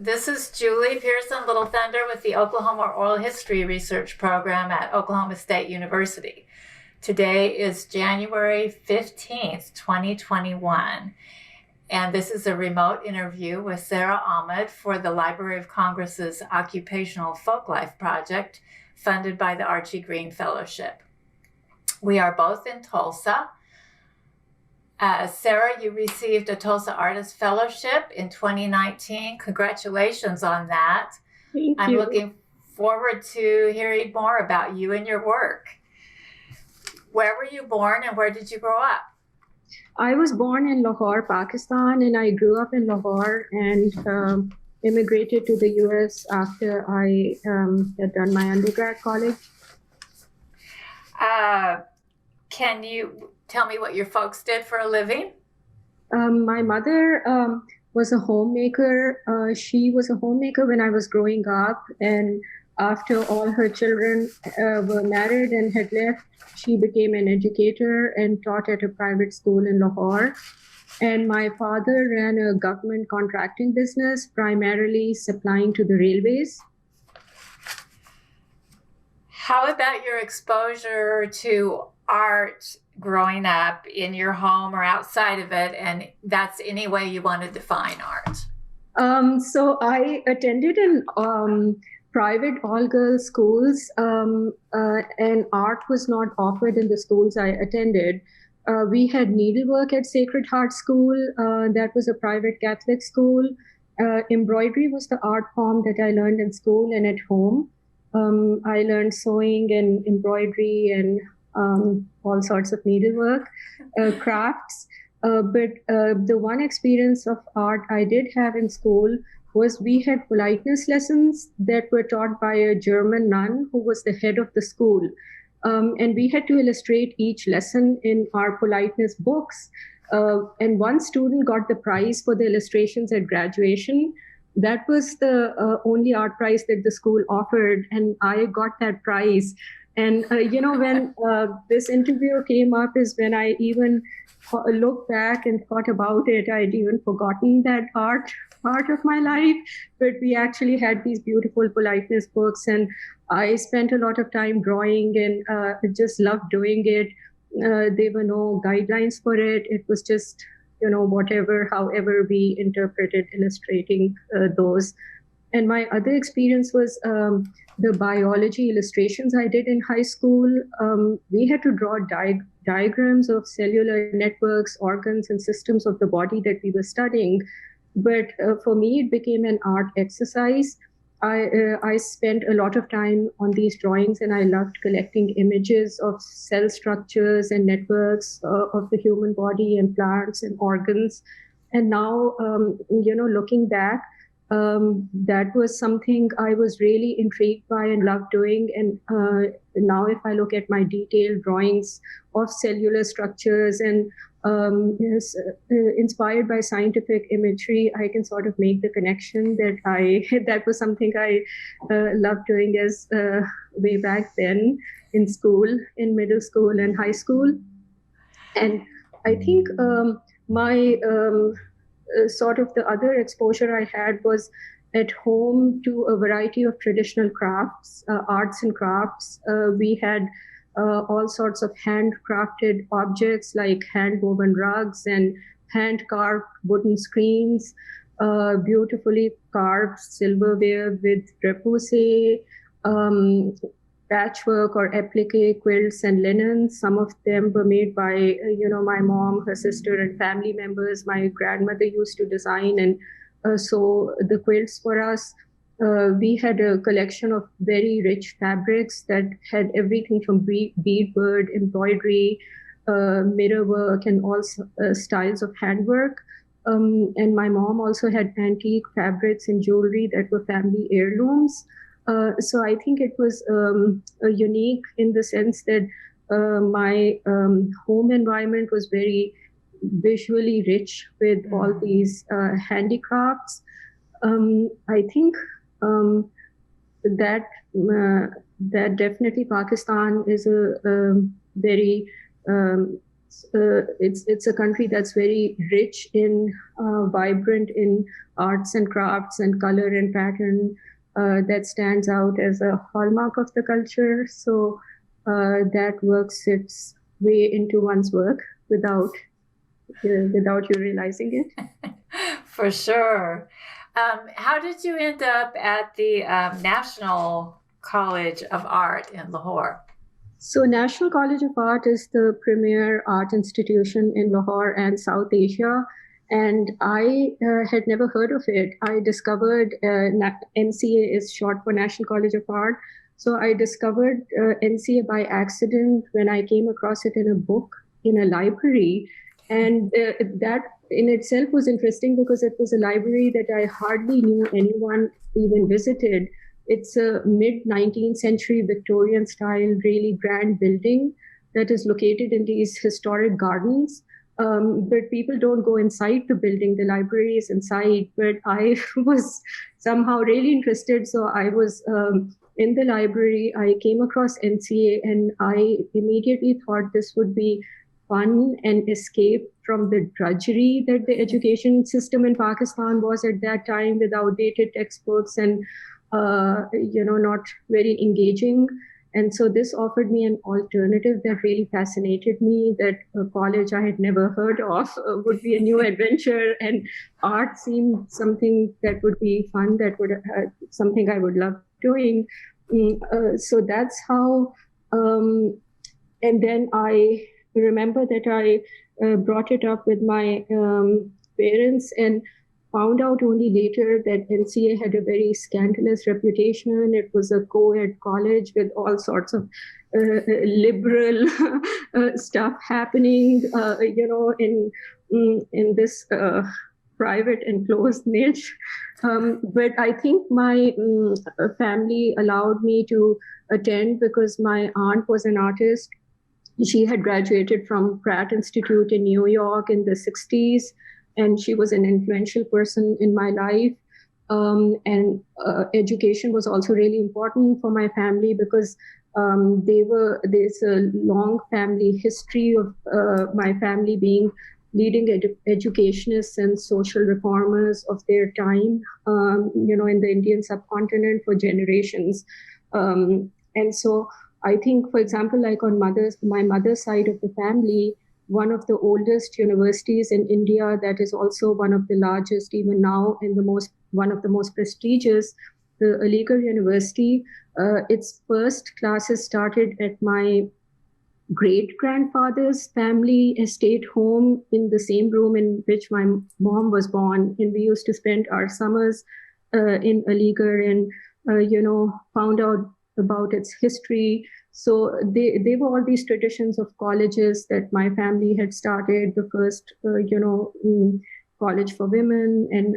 This is Julie Pearson Little Thunder with the Oklahoma Oral History Research Program at Oklahoma State University. Today is January 15th, 2021, and this is a remote interview with Sarah Ahmad for the Library of Congress's Occupational Folklife Project, funded by the Archie Green Fellowship. We are both in Tulsa. Sarah, you received a Tulsa Artist Fellowship in 2019. Congratulations on that. Thank I'm you. looking forward to hearing more about you and your work. Where were you born and where did you grow up? I was born in Lahore, Pakistan, and I grew up in Lahore and immigrated to the US after I had done my undergrad college. Can you tell me what your folks did for a living? My mother was a homemaker. She was a homemaker when I was growing up, and after all her children were married and had left, she became an educator and taught at a private school in Lahore. And my father ran a government contracting business, primarily supplying to the railways. How about your exposure to art growing up in your home or outside of it, and that's any way you want to define art? So I attended in private all-girls schools, and art was not offered in the schools I attended. We had needlework at Sacred Heart School. That was a private Catholic school. Embroidery was the art form that I learned in school and at home. I learned sewing and embroidery and all sorts of needlework, crafts. But the one experience of art I did have in school was we had politeness lessons that were taught by a German nun who was the head of the school. And we had to illustrate each lesson in our politeness books. And one student got the prize for the illustrations at graduation. That was the only art prize that the school offered, and I got that prize. And, when this interview came up is when I even looked back and thought about it. I'd even forgotten that art part of my life, but we actually had these beautiful politeness books, and I spent a lot of time drawing and just loved doing it. There were no guidelines for it. It was just, whatever, however we interpreted illustrating those. And my other experience was the biology illustrations I did in high school. We had to draw diagrams of cellular networks, organs, and systems of the body that we were studying. But for me, it became an art exercise. I spent a lot of time on these drawings, and I loved collecting images of cell structures and networks of the human body and plants and organs. And now, looking back, that was something I was really intrigued by and loved doing. And now if I look at my detailed drawings of cellular structures and inspired by scientific imagery, I can sort of make the connection that that was something I loved doing as way back then in school, in middle school and high school. And I think my sort of the other exposure I had was at home to a variety of traditional crafts, arts and crafts. We had all sorts of handcrafted objects like hand-woven rugs and hand-carved wooden screens, beautifully carved silverware with repousse, patchwork or applique quilts and linens. Some of them were made by, my mom, her sister, and family members. My grandmother used to design and sew the quilts for us. We had a collection of very rich fabrics that had everything from beadwork, embroidery, mirror work, and all styles of handwork. And my mom also had antique fabrics and jewelry that were family heirlooms. So I think it was unique in the sense that my home environment was very visually rich with all these handicrafts. I think that definitely Pakistan is a very it's a country that's very rich in vibrant in arts and crafts and color and pattern that stands out as a hallmark of the culture. So that works its way into one's work without you realizing it. For sure. How did you end up at the National College of Art in Lahore? So National College of Art is the premier art institution in Lahore and South Asia. And I had never heard of it. I discovered NCA is short for National College of Art. So I discovered NCA by accident when I came across it in a book in a library. And that in itself was interesting because it was a library that I hardly knew anyone even visited. It's a mid-19th century Victorian style, really grand building that is located in these historic gardens. But people don't go inside the building. The library is inside. But I was somehow really interested. So I was in the library. I came across NCA and I immediately thought this would be fun and escape from the drudgery that the education system in Pakistan was at that time, with outdated textbooks and not very engaging. And so this offered me an alternative that really fascinated me, that a college I had never heard of would be a new adventure, and art seemed something that would be fun, that would something I would love doing. So that's how, and then I remember that I brought it up with my parents and found out only later that NCA had a very scandalous reputation. It was a co-ed college with all sorts of liberal stuff happening, in this private and closed niche. But I think my family allowed me to attend because my aunt was an artist. She had graduated from Pratt Institute in New York in the 60s. And she was an influential person in my life. And education was also really important for my family because there's a long family history of my family being leading educationists and social reformers of their time, in the Indian subcontinent for generations. And so I think, for example, like on my mother's side of the family, one of the oldest universities in India that is also one of the largest even now and one of the most prestigious, the Aligarh University. Its first classes started at my great-grandfather's family estate home in the same room in which my mom was born. And we used to spend our summers in Aligarh and, found out about its history. So they were all these traditions of colleges that my family had started, the first, college for women and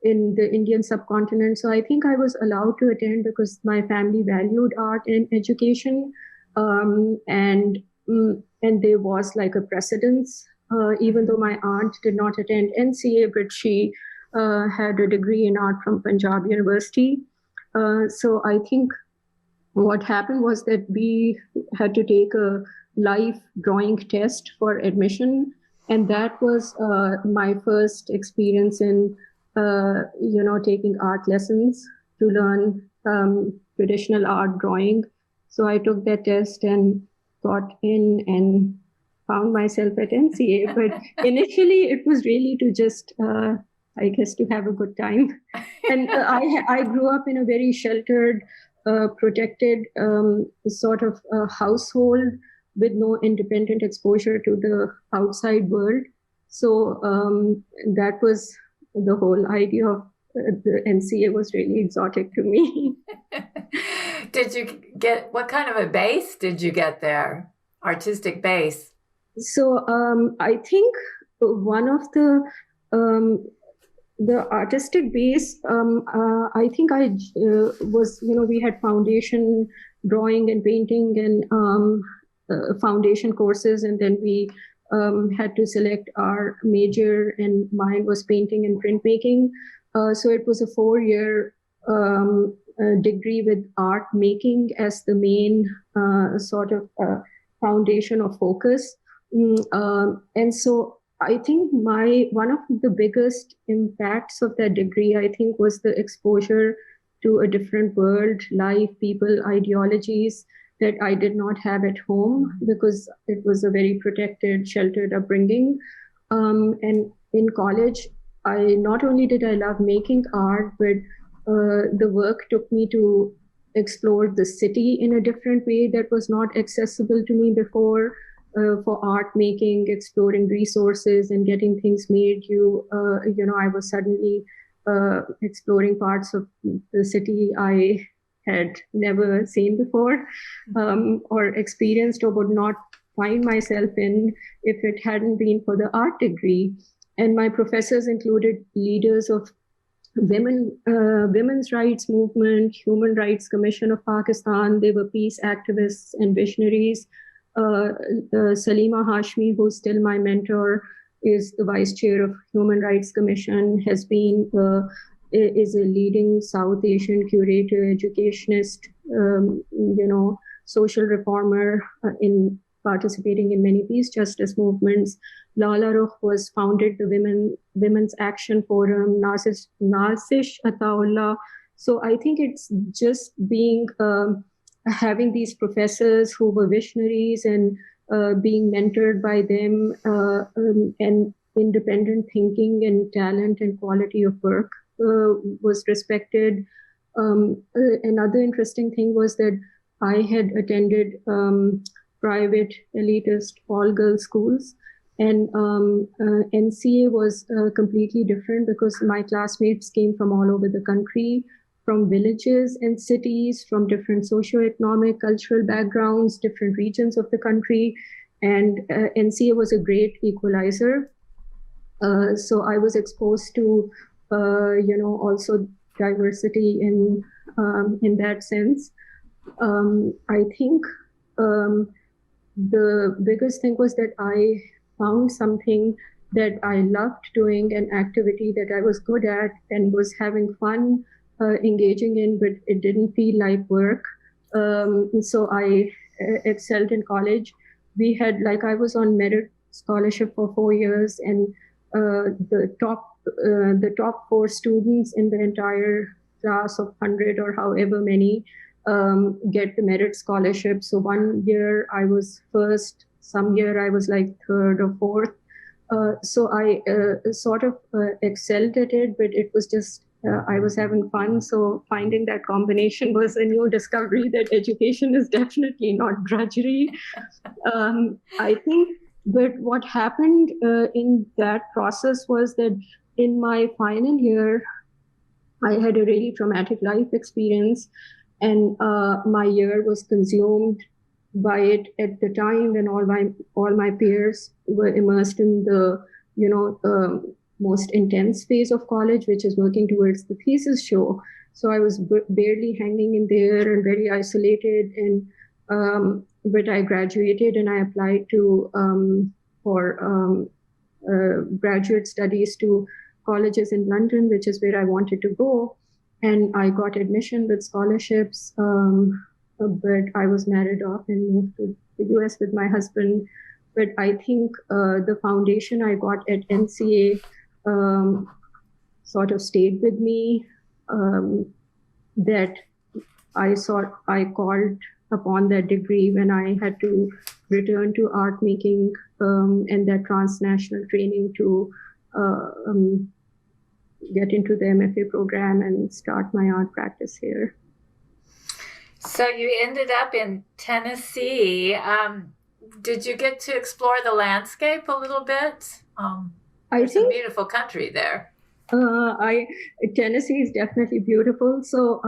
in the Indian subcontinent. So I think I was allowed to attend because my family valued art and education. And there was like a precedence, even though my aunt did not attend NCA, but she had a degree in art from Punjab University. So I think what happened was that we had to take a live drawing test for admission. And that was my first experience in, taking art lessons to learn traditional art drawing. So I took that test and got in and found myself at NCA. But initially it was really to just, to have a good time. And I grew up in a very sheltered, protected sort of household with no independent exposure to the outside world. So that was the whole idea of the NCA was really exotic to me. What kind of a base did you get there? Artistic base? So I think one of the artistic base, I think I was, we had foundation drawing and painting and foundation courses. And then we had to select our major, and mine was painting and printmaking. So it was a 4-year degree with art making as the main sort of foundation or focus. And so I think one of the biggest impacts of that degree, I think, was the exposure to a different world, life, people, ideologies that I did not have at home because it was a very protected, sheltered upbringing. And in college, I not only did I love making art, but the work took me to explore the city in a different way that was not accessible to me before. For art making, exploring resources and getting things made, I was suddenly exploring parts of the city I had never seen before, or experienced, or would not find myself in if it hadn't been for the art degree. And my professors included leaders of women's rights movement, Human Rights Commission of Pakistan. They were peace activists and visionaries. Salima Hashmi, who's still my mentor, is the vice chair of Human Rights Commission, is a leading South Asian curator, educationist, social reformer in participating in many peace justice movements. Lala Rukh was founded the Women's Action Forum, Nasish Ataullah. So I think it's just being having these professors who were visionaries and being mentored by them, and independent thinking and talent and quality of work was respected. Another interesting thing was that I had attended private elitist all-girls schools, and NCA was completely different because my classmates came from all over the country, from villages and cities, from different socioeconomic, cultural backgrounds, different regions of the country. And NCA was a great equalizer. So I was exposed to, also diversity in that sense. I think the biggest thing was that I found something that I loved doing, an activity that I was good at and was having fun engaging in, but it didn't feel like work. So I excelled in college. I was on merit scholarship for 4 years, and the top 4 students in the entire class of 100 or however many get the merit scholarship. So one year I was first, some year I was like third or fourth. So I sort of excelled at it, but it was just, I was having fun. So finding that combination was a new discovery that education is definitely not drudgery. I think, but what happened in that process was that in my final year, I had a really traumatic life experience, and my year was consumed by it at the time when all my peers were immersed in the most intense phase of college, which is working towards the thesis show. So I was barely hanging in there and very isolated. And but I graduated and I applied for graduate studies to colleges in London, which is where I wanted to go. And I got admission with scholarships, but I was married off and moved to the US with my husband. But I think the foundation I got at NCA sort of stayed with me, that I called upon that degree when I had to return to art making and that transnational training to get into the MFA program and start my art practice here. So you ended up in Tennessee. Did you get to explore the landscape a little bit? It's a beautiful country there. Tennessee is definitely beautiful. So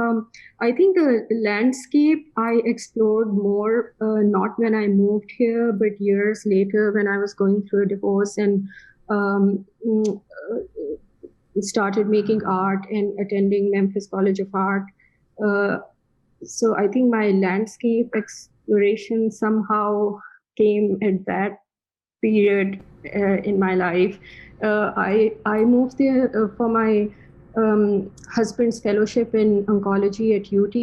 I think the landscape I explored more, not when I moved here, but years later when I was going through a divorce and started making art and attending Memphis College of Art. So I think my landscape exploration somehow came at that period in my life. I moved there for my husband's fellowship in oncology at UT.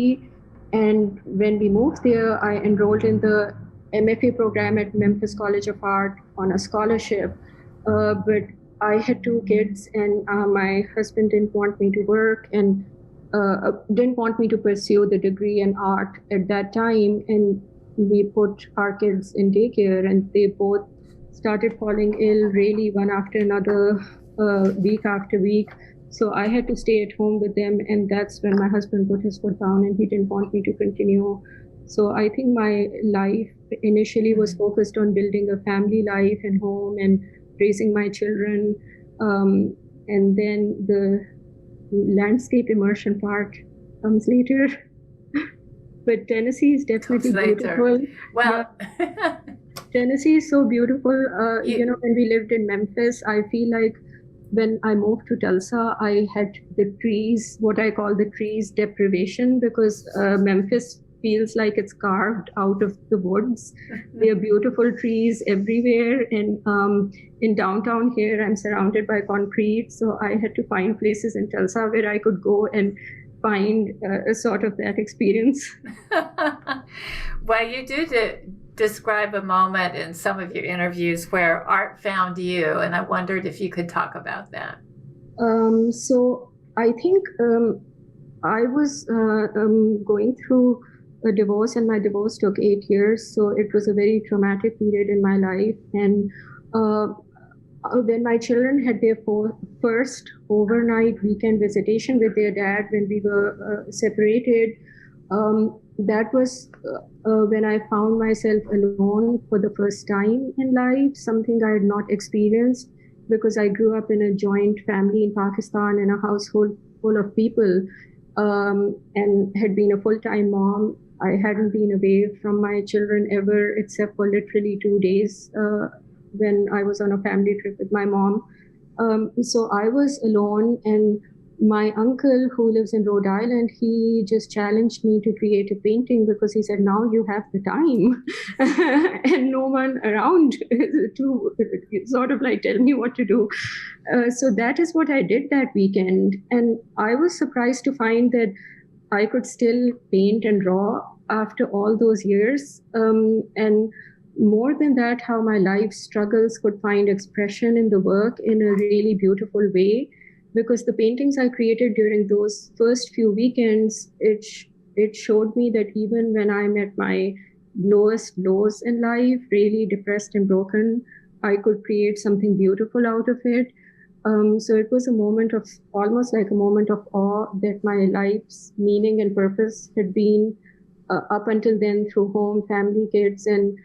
And when we moved there, I enrolled in the MFA program at Memphis College of Art on a scholarship. But I had two kids, and my husband didn't want me to work and didn't want me to pursue the degree in art at that time. And we put our kids in daycare, and they both started falling ill really one after another, week after week. So I had to stay at home with them, and that's when my husband put his foot down and he didn't want me to continue. So I think my life initially was focused on building a family life and home and raising my children. And then the landscape immersion part comes later. But Tennessee is definitely beautiful. Well, Tennessee is so beautiful. When we lived in Memphis, I feel like when I moved to Tulsa, I had the trees, what I call the trees deprivation, because Memphis feels like it's carved out of the woods. There are beautiful trees everywhere. And in downtown here, I'm surrounded by concrete. So I had to find places in Tulsa where I could go and find a sort of that experience. Well, you do describe a moment in some of your interviews where art found you, and I wondered if you could talk about that. So I think I was going through a divorce, and my divorce took 8 years. So it was a very traumatic period in my life. And when my children had their first overnight weekend visitation with their dad when we were separated, that was when I found myself alone for the first time in life, something I had not experienced because I grew up in a joint family in Pakistan in a household full of people, and had been a full-time mom. I hadn't been away from my children ever, except for literally 2 days when I was on a family trip with my mom. So I was alone, and my uncle, who lives in Rhode Island, he just challenged me to create a painting because he said, now you have the time and no one around to sort of like tell me what to do. So that is what I did that weekend. And I was surprised to find that I could still paint and draw after all those years. And more than that, how my life struggles could find expression in the work in a really beautiful way. Because the paintings I created during those first few weekends, it showed me that even when I'm at my lowest lows in life, really depressed and broken, I could create something beautiful out of it. So it was a moment of almost like a moment of awe that my life's meaning and purpose had been up until then through home, family, kids, and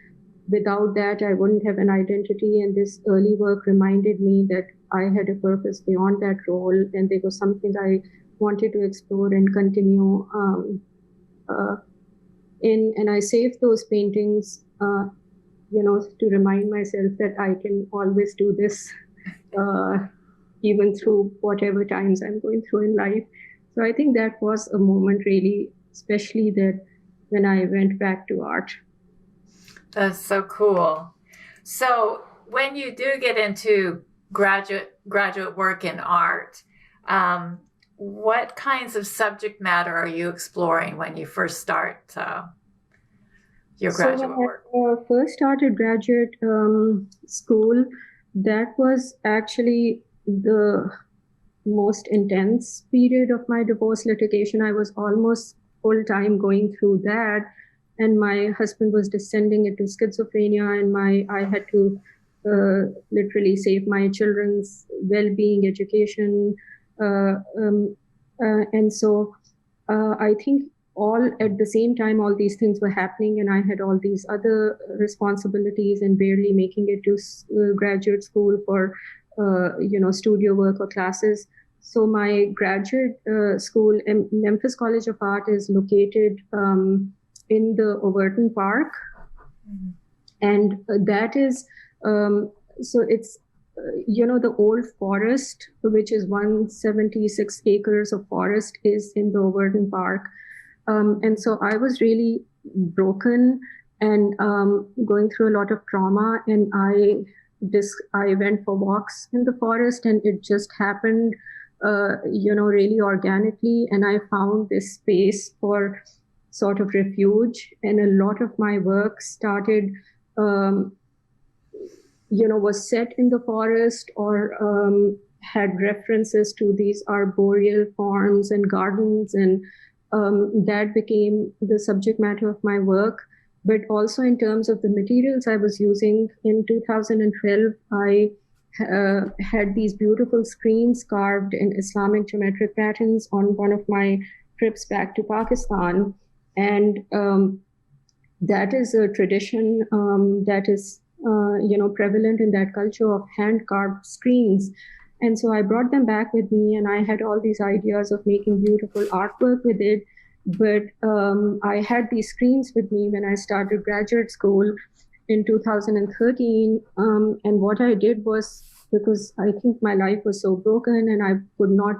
without that, I wouldn't have an identity. And this early work reminded me that I had a purpose beyond that role, and there was something I wanted to explore and continue in. And I saved those paintings, to remind myself that I can always do this, even through whatever times I'm going through in life. So I think that was a moment really, especially that when I went back to art. That's so cool. So when you do get into graduate work in art, what kinds of subject matter are you exploring when you first start your graduate work? When I first started graduate school, that was actually the most intense period of my divorce litigation. I was almost full-time going through that. And my husband was descending into schizophrenia, and I had to literally save my children's well-being, education. And so I think all at the same time, all these things were happening, and I had all these other responsibilities and barely making it to graduate school for, studio work or classes. So my graduate school, Memphis College of Art, is located in the Overton Park. Mm-hmm. And that is, so it's, the old forest, which is 176 acres of forest, is in the Overton Park. And so I was really broken and going through a lot of trauma. And I went for walks in the forest, and it just happened, really organically. And I found this space for sort of refuge. And a lot of my work started, was set in the forest or had references to these arboreal farms and gardens. And that became the subject matter of my work. But also in terms of the materials I was using, in 2012, I had these beautiful screens carved in Islamic geometric patterns on one of my trips back to Pakistan. And that is a tradition that is, prevalent in that culture of hand-carved screens. And so I brought them back with me, and I had all these ideas of making beautiful artwork with it. But I had these screens with me when I started graduate school in 2013. And what I did was, because I think my life was so broken and I could not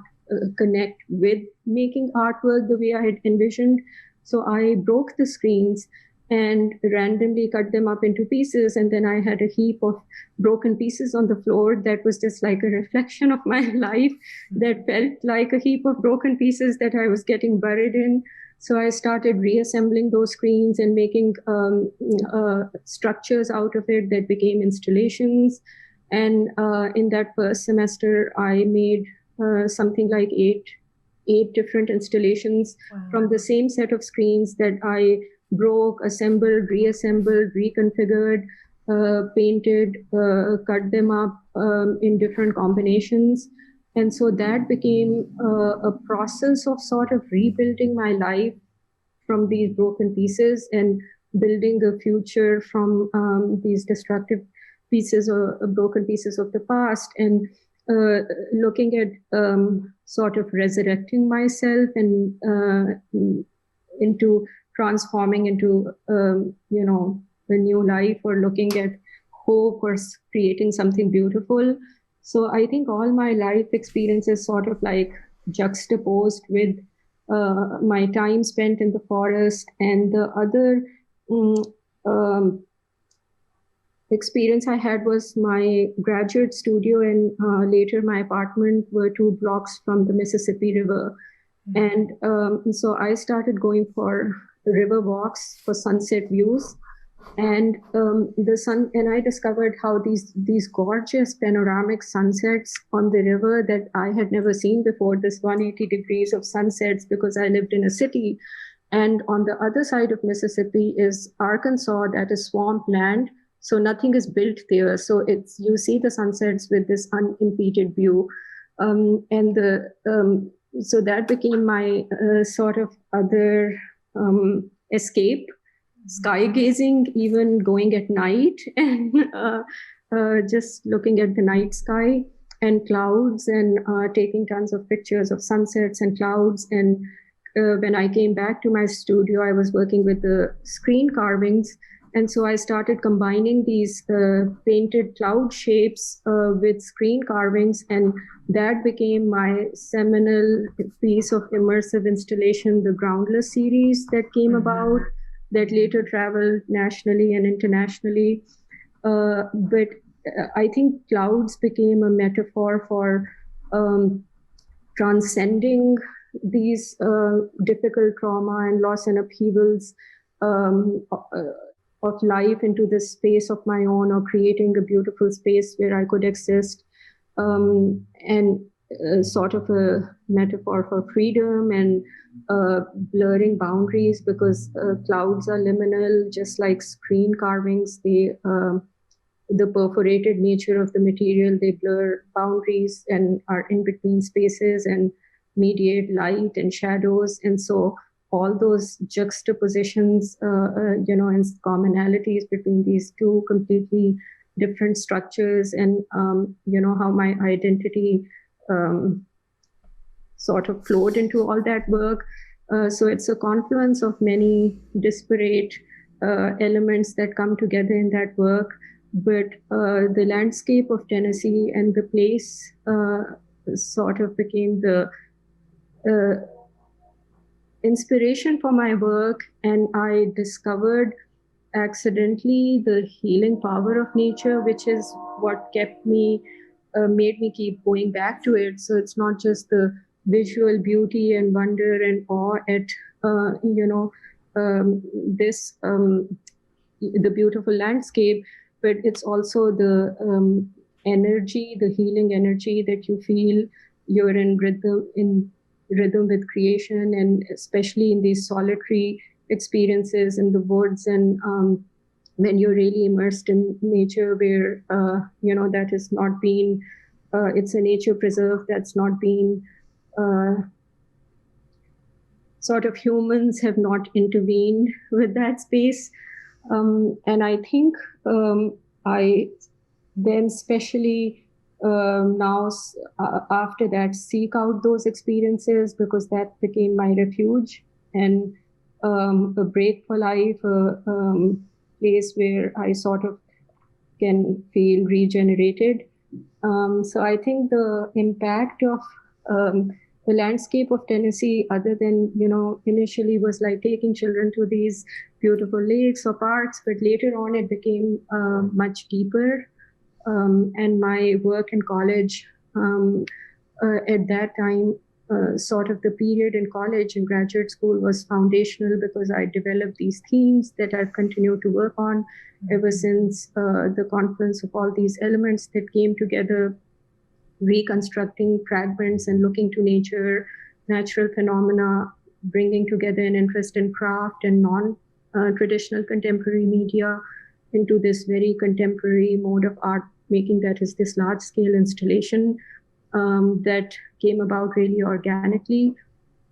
connect with making artwork the way I had envisioned, so I broke the screens and randomly cut them up into pieces. And then I had a heap of broken pieces on the floor that was just like a reflection of my life, that felt like a heap of broken pieces that I was getting buried in. So I started reassembling those screens and making structures out of it that became installations. And in that first semester, I made something like eight different installations. Wow. From the same set of screens that I broke, assembled, reassembled, reconfigured, painted, cut them up in different combinations. And so that became a process of sort of rebuilding my life from these broken pieces and building a future from these destructive pieces or broken pieces of the past, and looking at sort of resurrecting myself and into transforming into, a new life, or looking at hope, or creating something beautiful. So I think all my life experiences sort of like juxtaposed with my time spent in the forest. And the other experience I had was my graduate studio and later my apartment were 2 blocks from the Mississippi River. And so I started going for river walks for sunset views. And I discovered how these gorgeous panoramic sunsets on the river that I had never seen before, this 180 degrees of sunsets, because I lived in a city. And on the other side of Mississippi is Arkansas, that is swamp land. So nothing is built there. So you see the sunsets with this unimpeded view. So that became my sort of other escape, sky gazing, even going at night and just looking at the night sky and clouds, and taking tons of pictures of sunsets and clouds. And when I came back to my studio, I was working with the screen carvings. And so I started combining these painted cloud shapes with screen carvings, and that became my seminal piece of immersive installation, the Groundless series that came about, that later traveled nationally and internationally. But I think clouds became a metaphor for transcending these difficult trauma and loss and upheavals of life into this space of my own, or creating a beautiful space where I could exist, and sort of a metaphor for freedom and blurring boundaries, because clouds are liminal, just like screen carvings. The perforated nature of the material, they blur boundaries and are in between spaces and mediate light and shadows. And so all those juxtapositions, and commonalities between these two completely different structures, and, how my identity sort of flowed into all that work. So it's a confluence of many disparate elements that come together in that work. But the landscape of Tennessee and the place sort of became the inspiration for my work. And I discovered accidentally the healing power of nature, which is what kept me, made me keep going back to it. So it's not just the visual beauty and wonder and awe at, this the beautiful landscape, but it's also the energy, the healing energy that you feel. You're in rhythm with creation, and especially in these solitary experiences in the woods, and when you're really immersed in nature, where that has not been it's a nature preserve that's not been sort of humans have not intervened with that space. And I think I then especially now after that seek out those experiences, because that became my refuge and a break for life, a place where I sort of can feel regenerated. So I think the impact of the landscape of Tennessee, other than, initially was like taking children to these beautiful lakes or parks, but later on it became much deeper. And my work in college at that time, sort of the period in college and graduate school was foundational, because I developed these themes that I've continued to work on ever since, the confluence of all these elements that came together, reconstructing fragments and looking to nature, natural phenomena, bringing together an interest in craft and non-traditional contemporary media into this very contemporary mode of art making that is this large-scale installation that came about really organically.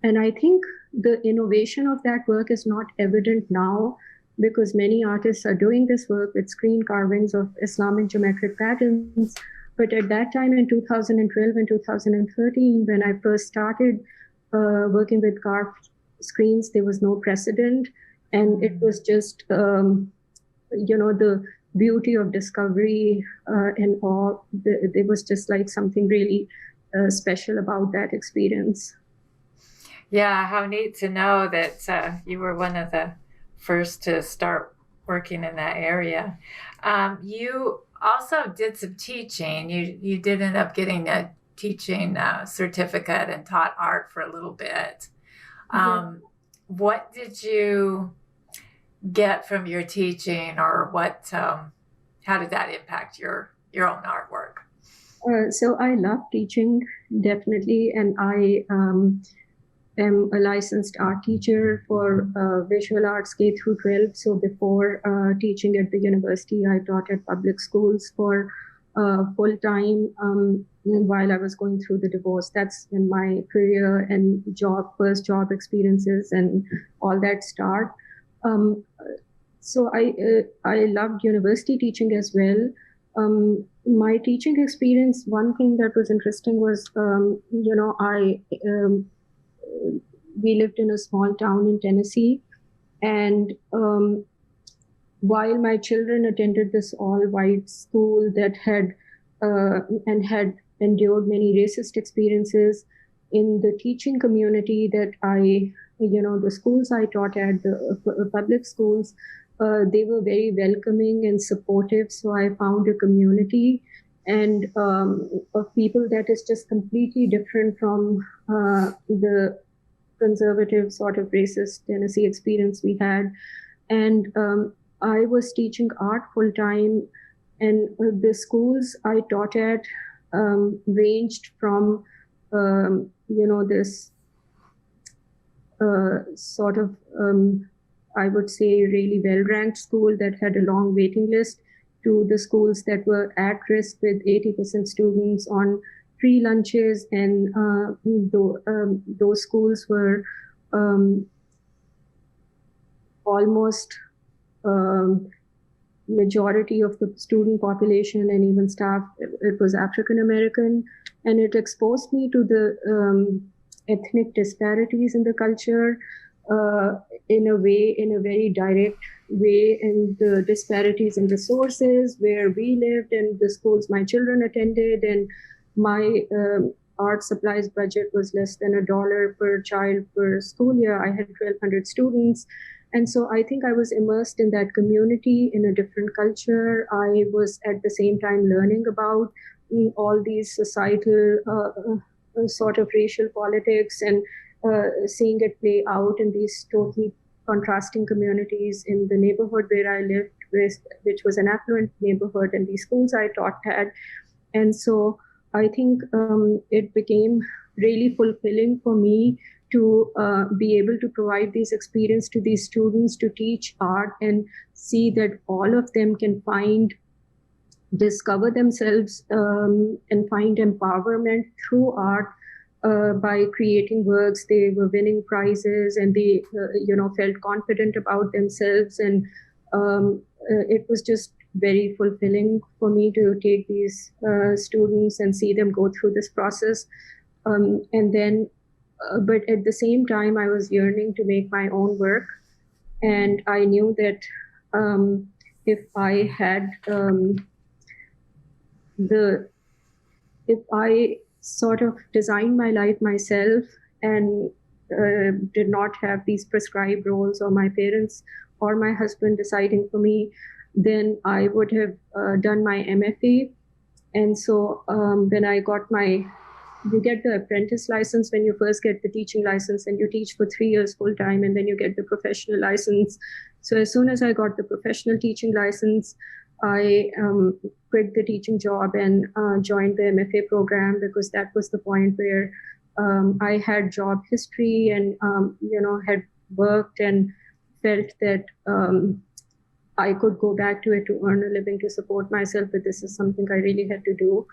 And I think the innovation of that work is not evident now, because many artists are doing this work with screen carvings of Islamic geometric patterns. But at that time in 2012 and 2013, when I first started working with carved screens, there was no precedent. And it was just, the beauty of discovery and all. There was just like something really special about that experience. Yeah, how neat to know that you were one of the first to start working in that area. You also did some teaching. You did end up getting a teaching certificate and taught art for a little bit. What did you get from your teaching, or how did that impact your own artwork? So I love teaching, definitely, and I am a licensed art teacher for visual arts K through 12. So before teaching at the university, I taught at public schools for full time while I was going through the divorce. That's when my career and first job experiences and all that start. So I loved university teaching as well. My teaching experience, one thing that was interesting was, we lived in a small town in Tennessee, and while my children attended this all-white school that had endured many racist experiences, in the teaching community that the schools I taught at, the public schools, they were very welcoming and supportive. So I found a community and of people that is just completely different from the conservative sort of racist Tennessee experience we had. And I was teaching art full time, and the schools I taught at ranged from this sort of I would say really well-ranked school that had a long waiting list, to the schools that were at risk with 80% students on free lunches, and those schools were almost majority of the student population and even staff, it was African American, and it exposed me to the ethnic disparities in the culture in a very direct way, and the disparities in resources where we lived and the schools my children attended. And my art supplies budget was less than $1 per child per school year. I had 1,200 students. And so I think I was immersed in that community, in a different culture. I was at the same time learning about all these societal sort of racial politics, and seeing it play out in these totally contrasting communities in the neighborhood where I lived, which was an affluent neighborhood, and the schools I taught had. And so I think it became really fulfilling for me to be able to provide these experience to these students, to teach art and see that all of them can discover themselves and find empowerment through art by creating works. They were winning prizes, and they felt confident about themselves, and it was just very fulfilling for me to take these students and see them go through this process. And then but at the same time, I was yearning to make my own work, and I knew that if I had if I sort of designed my life myself and did not have these prescribed roles, or my parents or my husband deciding for me, then I would have done my MFA. And so when I got you get the apprentice license when you first get the teaching license, and you teach for 3 years full time, and then you get the professional license. So as soon as I got the professional teaching license, I quit the teaching job and joined the MFA program, because that was the point where I had job history and had worked and felt that I could go back to it to earn a living to support myself, but this is something I really had to do.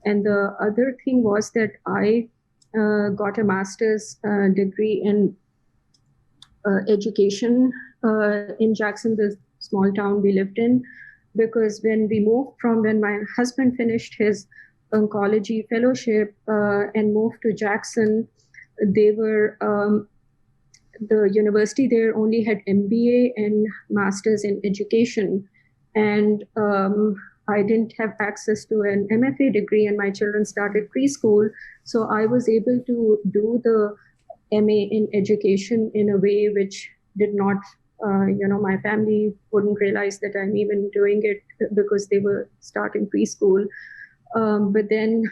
And the other thing was that I got a master's degree in education in Jackson, the small town we lived in, because when my husband finished his oncology fellowship and moved to Jackson, the university there only had MBA and master's in education. And I didn't have access to an MFA degree, and my children started preschool. So I was able to do the MA in education in a way which did not, my family wouldn't realize that I'm even doing it, because they were starting preschool. But then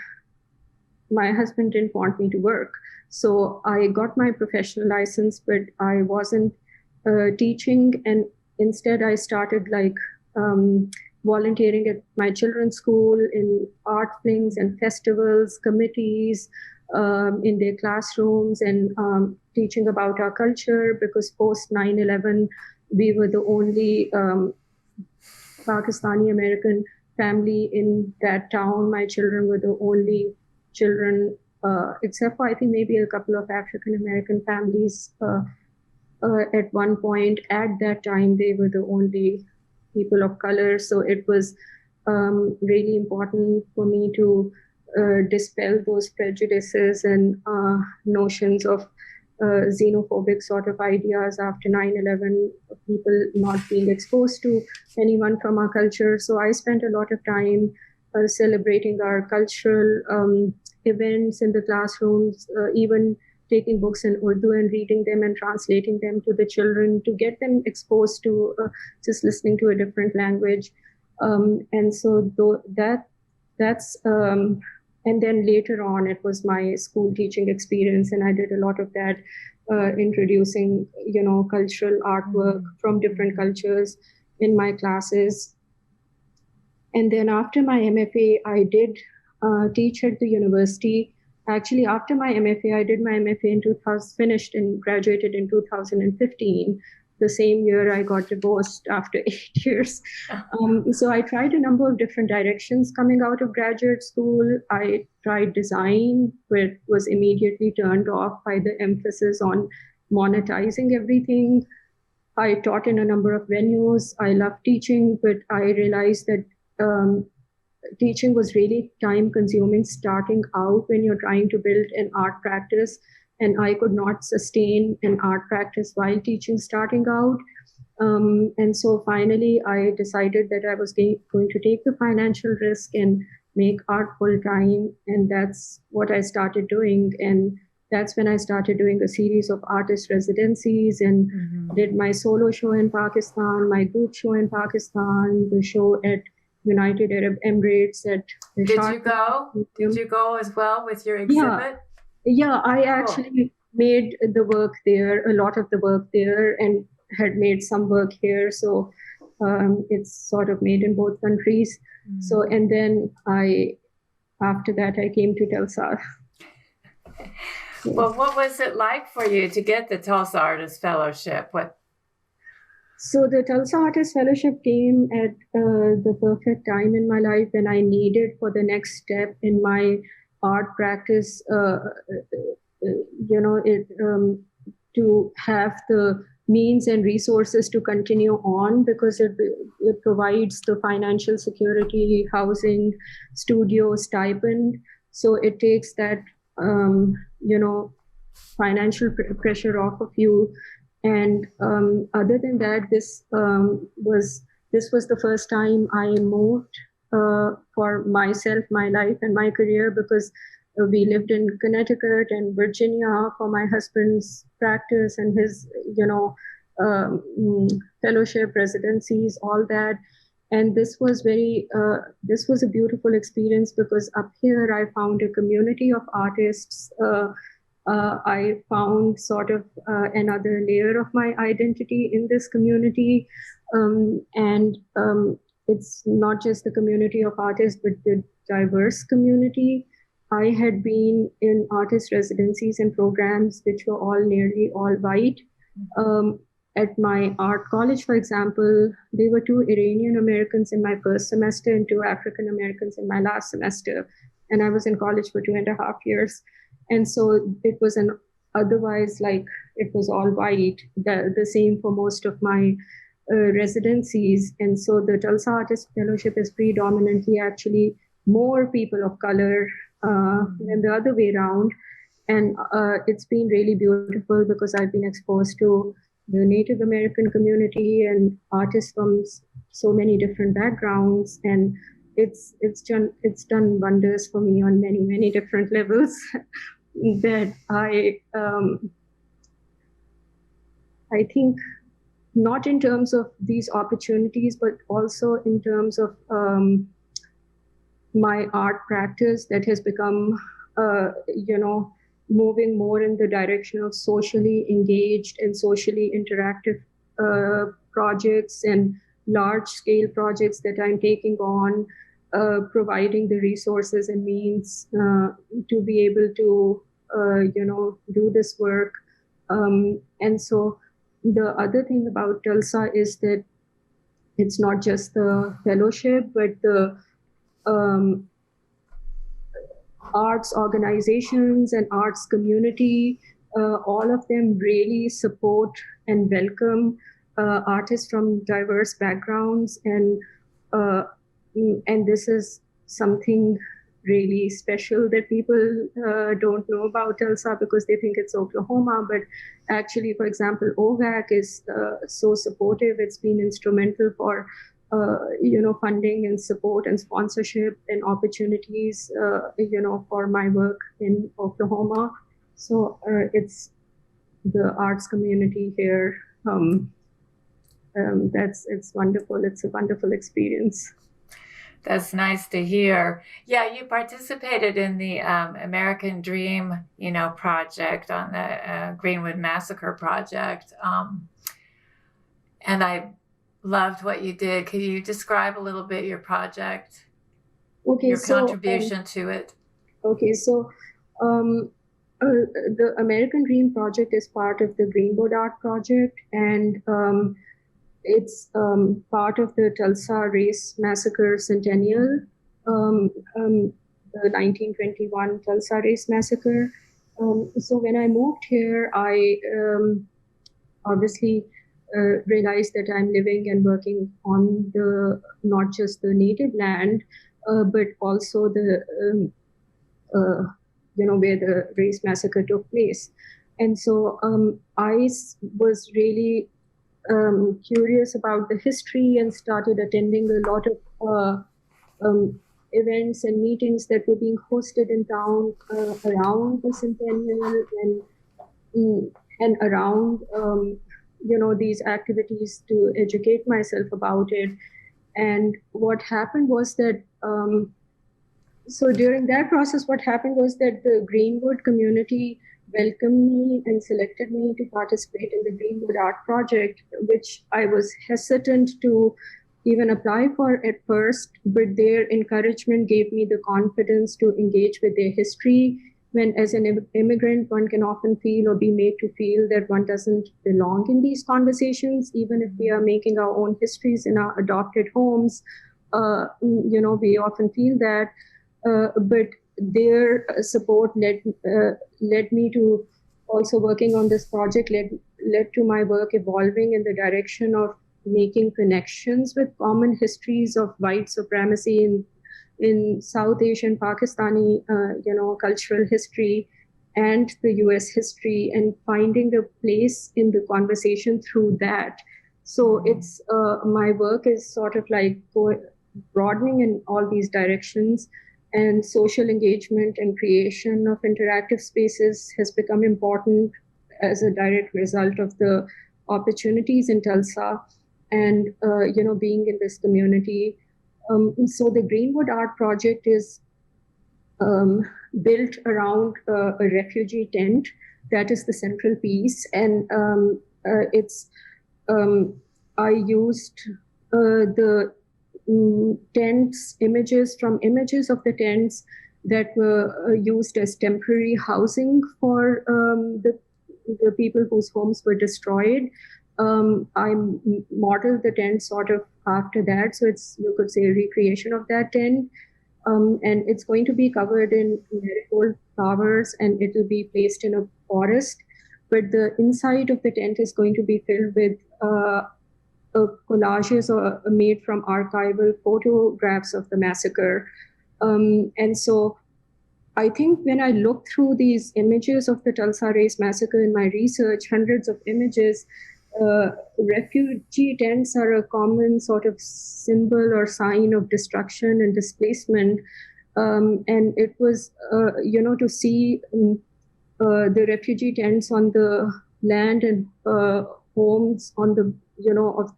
my husband didn't want me to work. So I got my professional license, but I wasn't teaching. And instead I started volunteering at my children's school in art flings and festivals, committees, in their classrooms, and teaching about our culture, because post 9/11, we were the only Pakistani American family in that town. My children were the only children, except for I think maybe a couple of African American families at one point. At that time, they were the only people of color. So it was really important for me to dispel those prejudices and notions of xenophobic sort of ideas after 9/11, people not being exposed to anyone from our culture. So I spent a lot of time celebrating our cultural events in the classrooms, even taking books in Urdu and reading them and translating them to the children to get them exposed to just listening to a different language. And so that's and then later on, it was my school teaching experience, and I did a lot of that, introducing, cultural artwork from different cultures in my classes. And then after my MFA, I did teach at the university. Actually, after my MFA, I did my MFA in 2000, finished and graduated in 2015. The same year I got divorced after 8 years. So I tried a number of different directions coming out of graduate school. I tried design, but was immediately turned off by the emphasis on monetizing everything. I taught in a number of venues. I loved teaching, but I realized that teaching was really time consuming starting out when you're trying to build an art practice. And I could not sustain an art practice while teaching starting out. And so finally, I decided that I was going to take the financial risk and make art full time. And that's what I started doing. And that's when I started doing a series of artist residencies and did my solo show in Pakistan, my group show in Pakistan, the show at United Arab Emirates. Did you go as well with your exhibit? Yeah, I actually made the work there, a lot of the work there, and had made some work here. So it's sort of made in both countries. So, and then after that, I came to Tulsa. Well, what was it like for you to get the Tulsa Artist Fellowship? So the Tulsa Artist Fellowship came at the perfect time in my life when I needed for the next step in my art practice, to have the means and resources to continue on, because it provides the financial security, housing, studio, stipend. So it takes that, financial pressure off of you. And other than that, this was the first time I moved for myself, my life, and my career, because we lived in Connecticut and Virginia for my husband's practice and his, fellowship, residencies, all that. And this was a beautiful experience, because up here I found a community of artists. I found sort of another layer of my identity in this community. And it's not just the community of artists, but the diverse community. I had been in artist residencies and programs which were nearly all white. At my art college, for example, there were 2 Iranian Americans in my first semester and 2 African Americans in my last semester. And I was in college for 2.5 years. And so it was otherwise, like, it was all white, the same for most of my residencies. And so the Tulsa Artist Fellowship is predominantly actually more people of color than the other way around. And it's been really beautiful, because I've been exposed to the Native American community and artists from so many different backgrounds. And it's done wonders for me on many, many different levels. That I think, not in terms of these opportunities, but also in terms of my art practice that has become, moving more in the direction of socially engaged and socially interactive projects and large-scale projects that I'm taking on, providing the resources and means to be able to do this work. And so the other thing about Tulsa is that it's not just the fellowship, but the arts organizations and arts community, all of them really support and welcome artists from diverse backgrounds. And this is something really special that people don't know about Tulsa, because they think it's Oklahoma. But actually, for example, OOHRP is so supportive. It's been instrumental for funding and support and sponsorship and opportunities for my work in Oklahoma. So it's the arts community here. It's wonderful. It's a wonderful experience. That's nice to hear. Yeah, you participated in the American Dream, project on the Greenwood Massacre project. And I loved what you did. Could you describe a little bit your project? Okay, your contribution to it? Okay, so the American Dream project is part of the Greenwood Art Project, and it's part of the Tulsa Race Massacre Centennial, the 1921 Tulsa Race Massacre. So when I moved here, I obviously realized that I'm living and working on not just the native land, but also the where the race massacre took place. And so I was really curious about the history and started attending a lot of events and meetings that were being hosted in town around the centennial and around these activities to educate myself about it. And what happened was that so during that process, what happened was that the Greenwood community welcomed me and selected me to participate in the Greenwood Art Project, which I was hesitant to even apply for at first, but their encouragement gave me the confidence to engage with their history. When, as an immigrant, one can often feel or be made to feel that one doesn't belong in these conversations, even if we are making our own histories in our adopted homes. We often feel that, but their support led me to also working on this project, led to my work evolving in the direction of making connections with common histories of white supremacy in South Asian Pakistani cultural history and the US history, and finding a place in the conversation through that. So it's my work is sort of like broadening in all these directions, and social engagement and creation of interactive spaces has become important as a direct result of the opportunities in Tulsa and being in this community. So the Greenwood Art Project is built around a refugee tent that is the central piece, and it's I used the tents, images of the tents that were used as temporary housing for the people whose homes were destroyed. I modeled the tent sort of after that, so it's, you could say, a recreation of that tent. And it's going to be covered in marigold flowers, and it will be placed in a forest. But the inside of the tent is going to be filled with collages made from archival photographs of the massacre. And so I think when I look through these images of the Tulsa Race Massacre in my research, hundreds of images, refugee tents are a common sort of symbol or sign of destruction and displacement. And it was, to see the refugee tents on the land and homes on the, of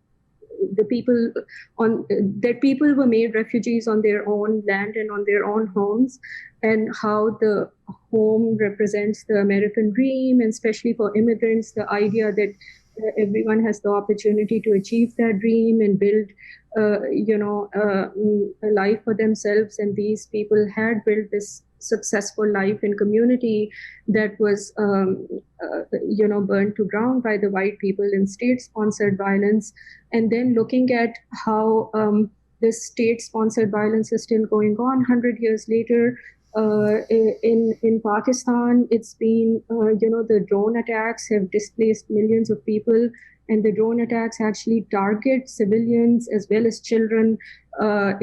the people on that people were made refugees on their own land and on their own homes, and how the home represents the American dream, and especially for immigrants, the idea that everyone has the opportunity to achieve that dream and build a life for themselves. And these people had built this successful life in community that was burned to ground by the white people in state-sponsored violence. And then looking at how this state-sponsored violence is still going on 100 years later. In Pakistan, it's been, the drone attacks have displaced millions of people, and the drone attacks actually target civilians as well as children. The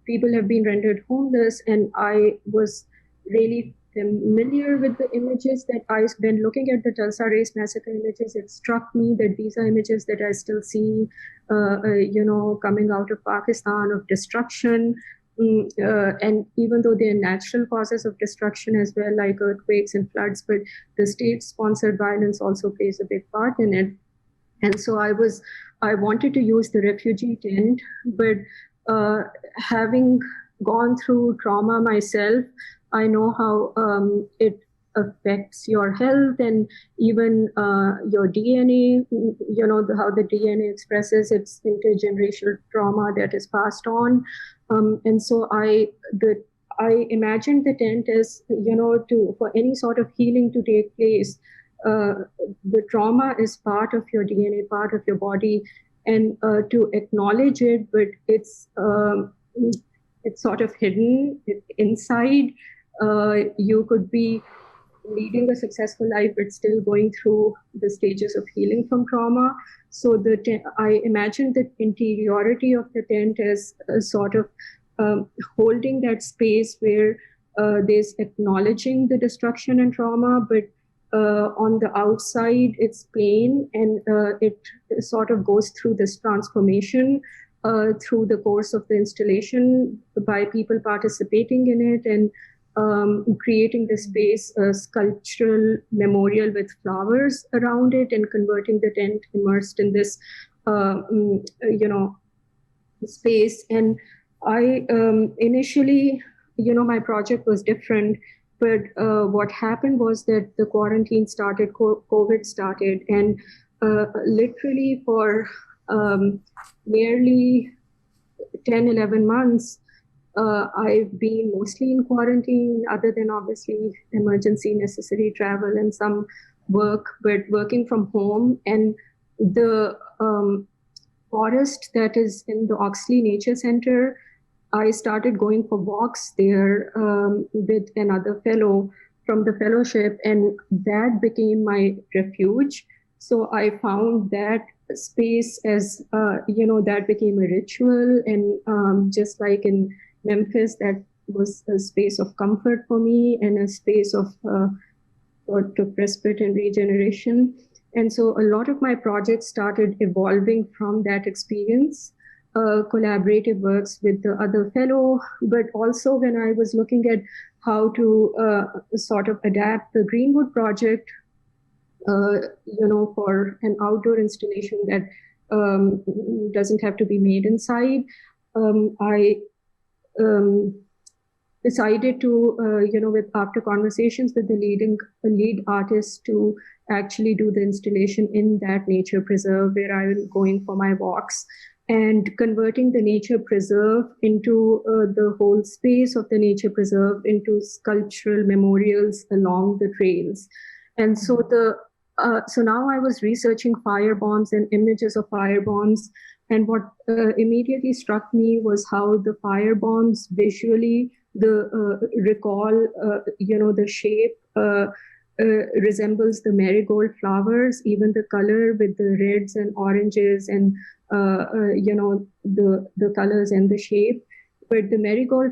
people have been rendered homeless, and I was really familiar with the images that when looking at the Tulsa Race Massacre images, it struck me that these are images that I still see, coming out of Pakistan, of destruction. And even though they are natural causes of destruction as well, like earthquakes and floods, but the state-sponsored violence also plays a big part in it. And so I wanted to use the refugee tent, but having gone through trauma myself, I know how it affects your health and even your DNA, how the DNA expresses its intergenerational trauma that is passed on. And so I imagined the tent as, for any sort of healing to take place, the trauma is part of your DNA, part of your body, and to acknowledge it, but it's sort of hidden inside. You could be leading a successful life, but still going through the stages of healing from trauma. So I imagine the interiority of the tent as a sort of holding that space where there's acknowledging the destruction and trauma, but on the outside it's plain, and it sort of goes through this transformation through the course of the installation by people participating in it, and creating the space, a sculptural memorial with flowers around it, and converting the tent immersed in this, space. And I initially, my project was different, but what happened was that the quarantine started, COVID started, and literally for nearly 10, 11 months, I've been mostly in quarantine, other than obviously emergency necessary travel and some work, but working from home. And the forest that is in the Oxley Nature Center, I started going for walks there with another fellow from the fellowship, and that became my refuge. So I found that space as, that became a ritual. And just like in Memphis, that was a space of comfort for me and a space of respite and regeneration. And so a lot of my projects started evolving from that experience, collaborative works with the other fellow, but also when I was looking at how to sort of adapt the Greenwood project, for an outdoor installation that doesn't have to be made inside, I decided to, after conversations with the lead artist, to actually do the installation in that nature preserve where I'm going for my walks, and converting the nature preserve into the whole space of the nature preserve into sculptural memorials along the trails. And so so now I was researching fire bombs and images of fire bombs. And what immediately struck me was how the fire bombs visually, the shape resembles the marigold flowers, even the color with the reds and oranges and, the colors and the shape. But the marigold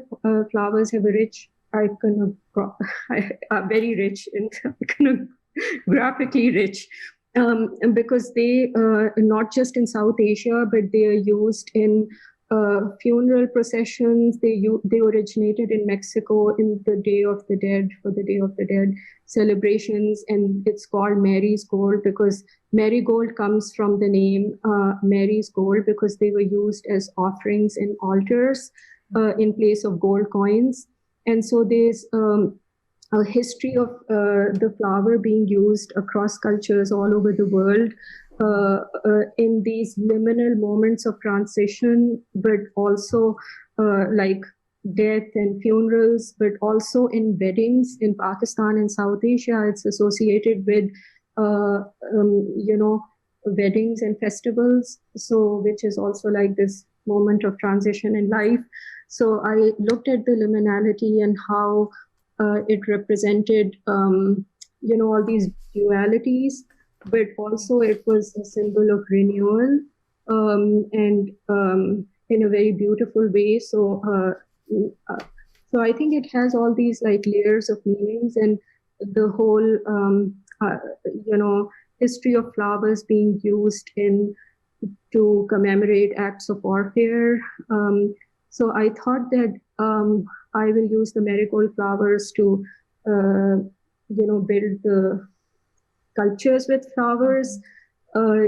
flowers have a rich, are very rich and kind of graphically rich. Because they, not just in South Asia, but they are used in funeral processions. They originated in Mexico in the Day of the Dead, for the Day of the Dead celebrations. And it's called Mary's Gold because marigold comes from the name Mary's Gold, because they were used as offerings in altars in place of gold coins. And so there's a history of the flower being used across cultures all over the world in these liminal moments of transition, but also like death and funerals, but also in weddings in Pakistan and South Asia. It's associated with, weddings and festivals. So, which is also like this moment of transition in life. So I looked at the liminality and how it represented, all these dualities, but also it was a symbol of renewal, and in a very beautiful way. So I think it has all these like layers of meanings, and the whole, history of flowers being used to commemorate acts of warfare. So I thought that I will use the marigold flowers to, build the sculptures with flowers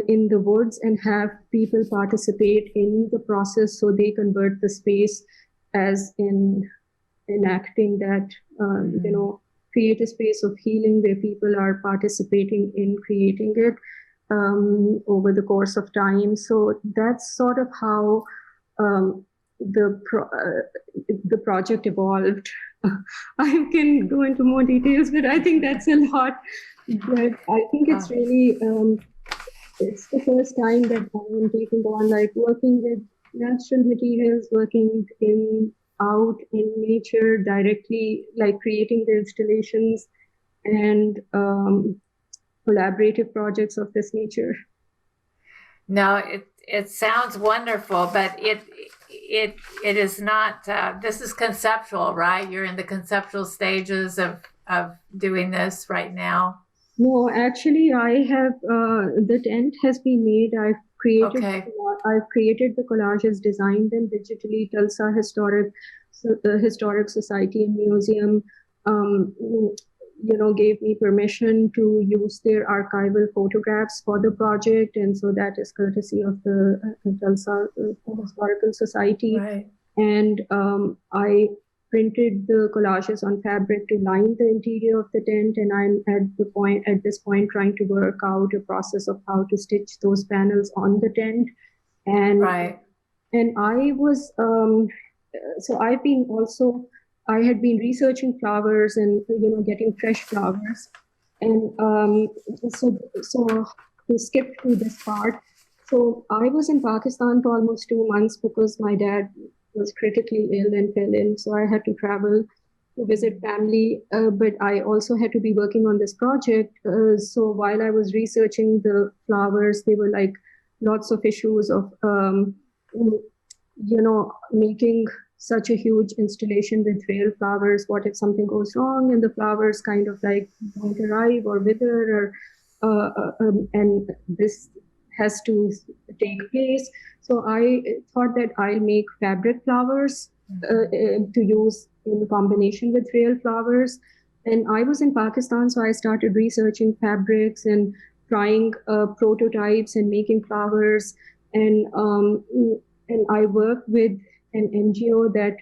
in the woods and have people participate in the process, so they convert the space as in enacting that, create a space of healing where people are participating in creating it over the course of time. So that's sort of how the project evolved. I can go into more details, but I think that's a lot. But I think it's really, it's the first time that I am taking on like working with natural materials, working out in nature directly, like creating the installations and collaborative projects of this nature. No, it sounds wonderful, but it is not. This is conceptual, right? You're in the conceptual stages of doing this right now. No, actually, I have the tent has been made. I've created. Okay. I've created the collages, designed them digitally. Tulsa Historic Society and Museum, gave me permission to use their archival photographs for the project, and so that is courtesy of the Tulsa Historical Society. Right. And I printed the collages on fabric to line the interior of the tent, and I'm at this point trying to work out a process of how to stitch those panels on the tent. And Right. and I was so I had been researching flowers and getting fresh flowers, and so to skip through this part. So I was in Pakistan for almost 2 months because my dad was critically ill and fell in. So I had to travel to visit family, but I also had to be working on this project. So while I was researching the flowers, there were like lots of issues of, making such a huge installation with real flowers. What if something goes wrong and the flowers kind of like don't arrive or wither, and this has to take place. So I thought that I'll make fabric flowers to use in combination with real flowers. And I was in Pakistan, so I started researching fabrics and trying prototypes and making flowers. And I work with an NGO that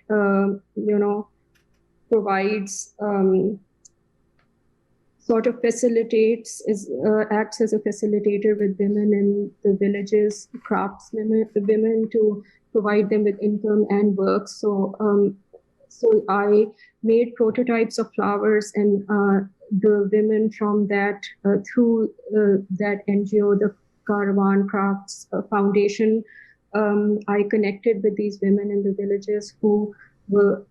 provides sort of acts as a facilitator with women in the villages, women to provide them with income and work. So I made prototypes of flowers, and the women from that, through that NGO, the Caravan Crafts Foundation, I connected with these women in the villages who were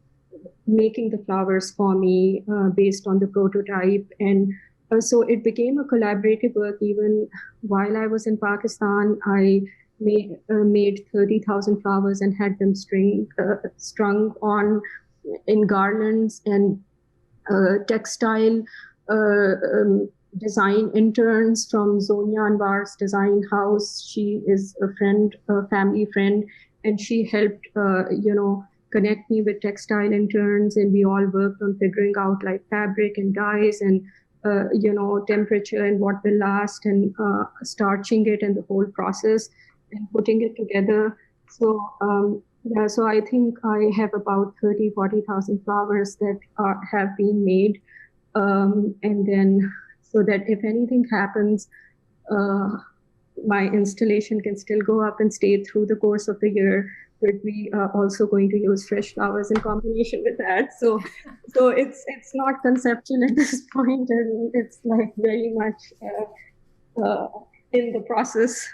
making the flowers for me based on the prototype. And so it became a collaborative work. Even while I was in Pakistan, I made 30,000 flowers and had them strung on in garlands, and textile design interns from Zonia Anwar's design house. She is a family friend, and she helped, connect me with textile interns, and we all worked on figuring out like fabric and dyes and temperature and what will last, and starching it and the whole process and putting it together. So so I think I have about 40,000 flowers that have been made, and then so that if anything happens, my installation can still go up and stay through the course of the year. But we are also going to use fresh flowers in combination with that. So it's not conceptual at this point, and it's like very much in the process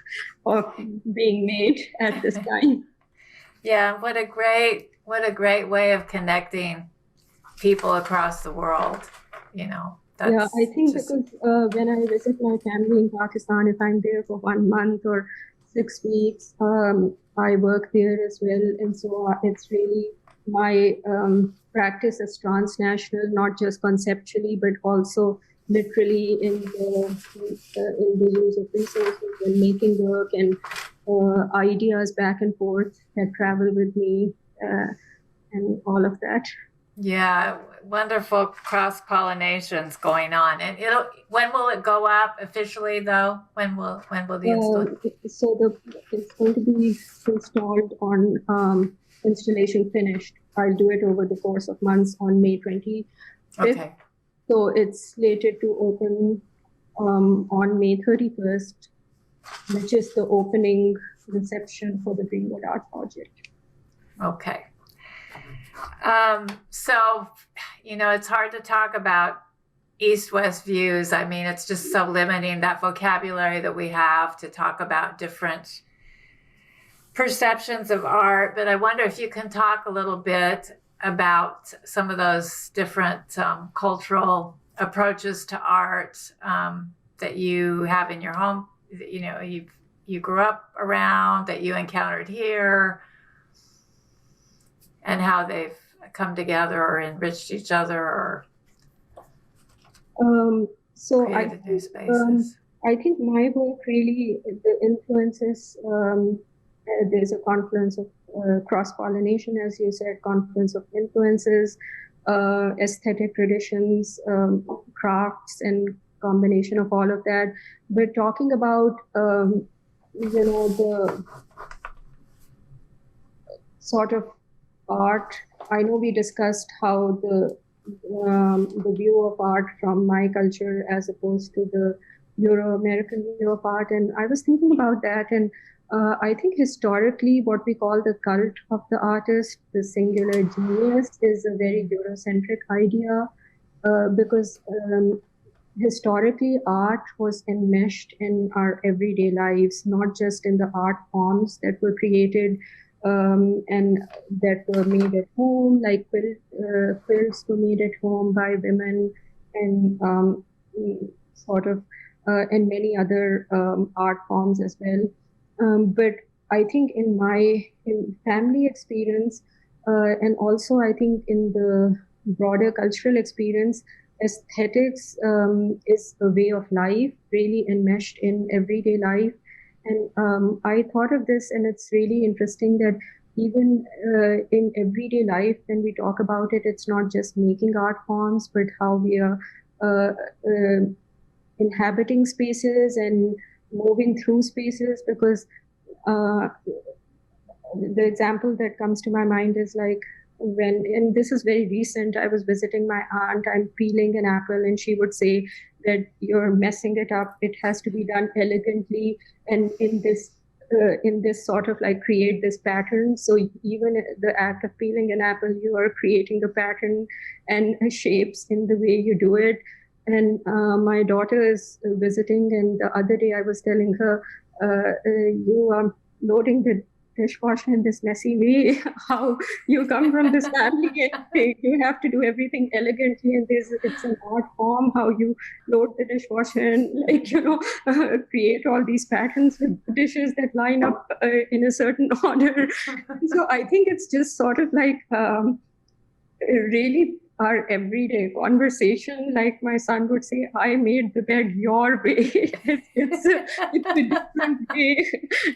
of being made at this time. Yeah, what a great way of connecting people across the world. Yeah, I think because when I visit my family in Pakistan, if I'm there for 1 month or 6 weeks, I work there as well. And so it's really my practice is transnational, not just conceptually, but also literally in the use of resources and making work and ideas back and forth that travel with me and all of that. Yeah, wonderful cross-pollinations going on. And when will it go up officially though? When will the installation? So it's going to be installed on installation finished. I'll do it over the course of months on May 25th. Okay. So it's slated to open on May 31st, which is the opening reception for the Greenwood Art Project. Okay. So, it's hard to talk about East-West views. I mean, it's just so limiting, that vocabulary that we have to talk about different perceptions of art. But I wonder if you can talk a little bit about some of those different cultural approaches to art that you have in your home, you grew up around, that you encountered here, and how they've come together or enriched each other or created new spaces. I think my work really, the influences, there's a confluence of cross-pollination, as you said, confluence of influences, aesthetic traditions, crafts, and combination of all of that. We're talking about, the sort of art I know we discussed how the view of art from my culture as opposed to the Euro-American view of art, and I was thinking about that, and I think historically, what we call the cult of the artist, the singular genius, is a very Eurocentric idea because historically art was enmeshed in our everyday lives, not just in the art forms that were created and that were made at home, like quilts were made at home by women, and sort of, and many other art forms as well. But I think in my family experience, and also I think in the broader cultural experience, aesthetics is a way of life, really enmeshed in everyday life. And I thought of this, and it's really interesting that even in everyday life, when we talk about it, it's not just making art forms, but how we are inhabiting spaces and moving through spaces. Because the example that comes to my mind is like, and this is very recent, I was visiting my aunt, I'm peeling an apple, and she would say that you're messing it up. It has to be done elegantly and in this sort of like create this pattern. So even the act of peeling an apple, you are creating a pattern and shapes in the way you do it. And my daughter is visiting, and the other day I was telling her, you are loading the dishwasher in this messy way. How you come from this family and you have to do everything elegantly, and it's an art form how you load the dishwasher and create all these patterns with dishes that line up in a certain order. So I think it's just sort of like really our everyday conversation. Like my son would say, I made the bed your way. It's a different way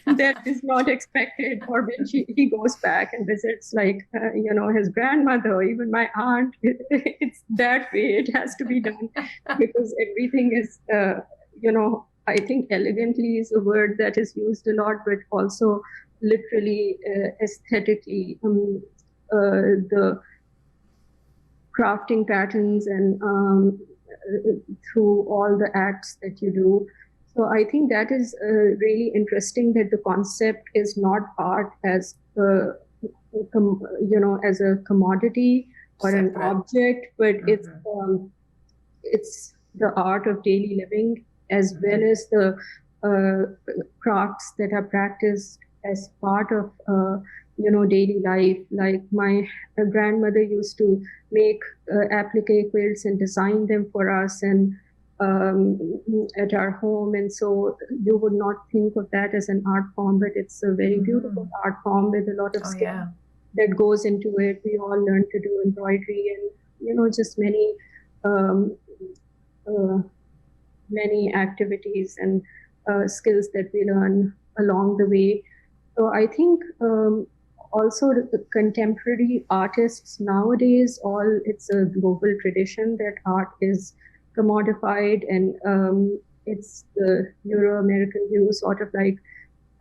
that is not expected. Or when he goes back and visits like, his grandmother, even my aunt, it's that way. It has to be done because everything is, I think elegantly is a word that is used a lot, but also literally, aesthetically, the crafting patterns and through all the acts that you do. So I think that is really interesting, that the concept is not art as as a commodity or an object, but it's the art of daily living, as well as the crafts that are practiced as part of daily life. Like my grandmother used to make applique quilts and design them for us, and at our home. And so you would not think of that as an art form, but it's a very beautiful art form with a lot of skill that goes into it. We all learn to do embroidery and just many activities and skills that we learn along the way. So I think also the contemporary artists nowadays, it's a global tradition that art is commodified, and it's the Euro-American view sort of like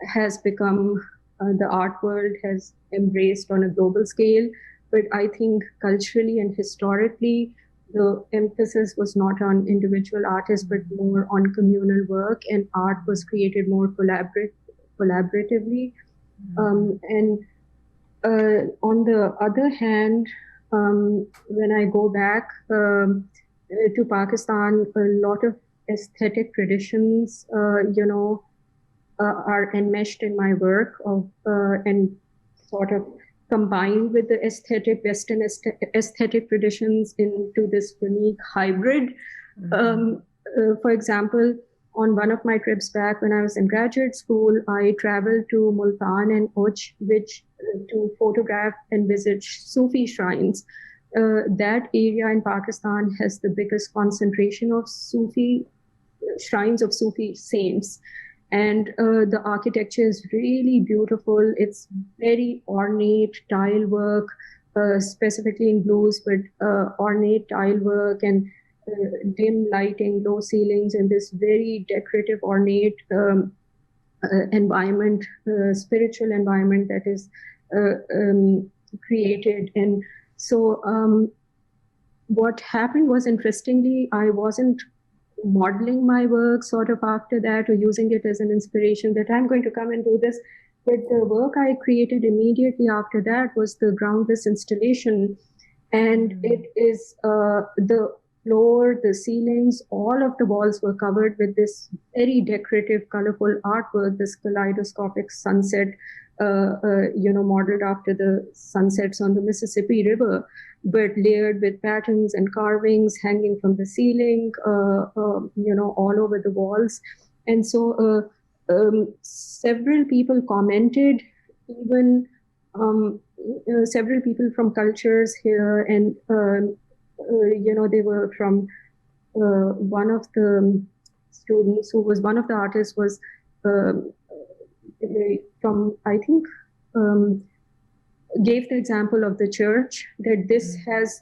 has become, the art world has embraced on a global scale. But I think culturally and historically, the emphasis was not on individual artists, but more on communal work, and art was created more collaboratively. And on the other hand, when I go back to Pakistan, a lot of aesthetic traditions, are enmeshed in my work and sort of combined with the Western aesthetic traditions into this unique hybrid. For example, on one of my trips back when I was in graduate school, I traveled to Multan and OOHRP to photograph and visit Sufi shrines. That area in Pakistan has the biggest concentration of Sufi shrines of Sufi saints. And the architecture is really beautiful. It's very ornate tile work, specifically in blues, but ornate tile work and dim lighting, low ceilings, and this very decorative, ornate environment, spiritual environment that is created. And So what happened was, interestingly, I wasn't modeling my work sort of after that or using it as an inspiration that I'm going to come and do this. But the work I created immediately after that was the Groundless installation. And it is the floor, the ceilings, all of the walls were covered with this very decorative, colorful artwork, this kaleidoscopic sunset, modeled after the sunsets on the Mississippi River, but layered with patterns and carvings hanging from the ceiling, all over the walls. And so several people commented, even several people from cultures here, and they were from one of the students who was one of the artists was from, I think, gave the example of the church, that this has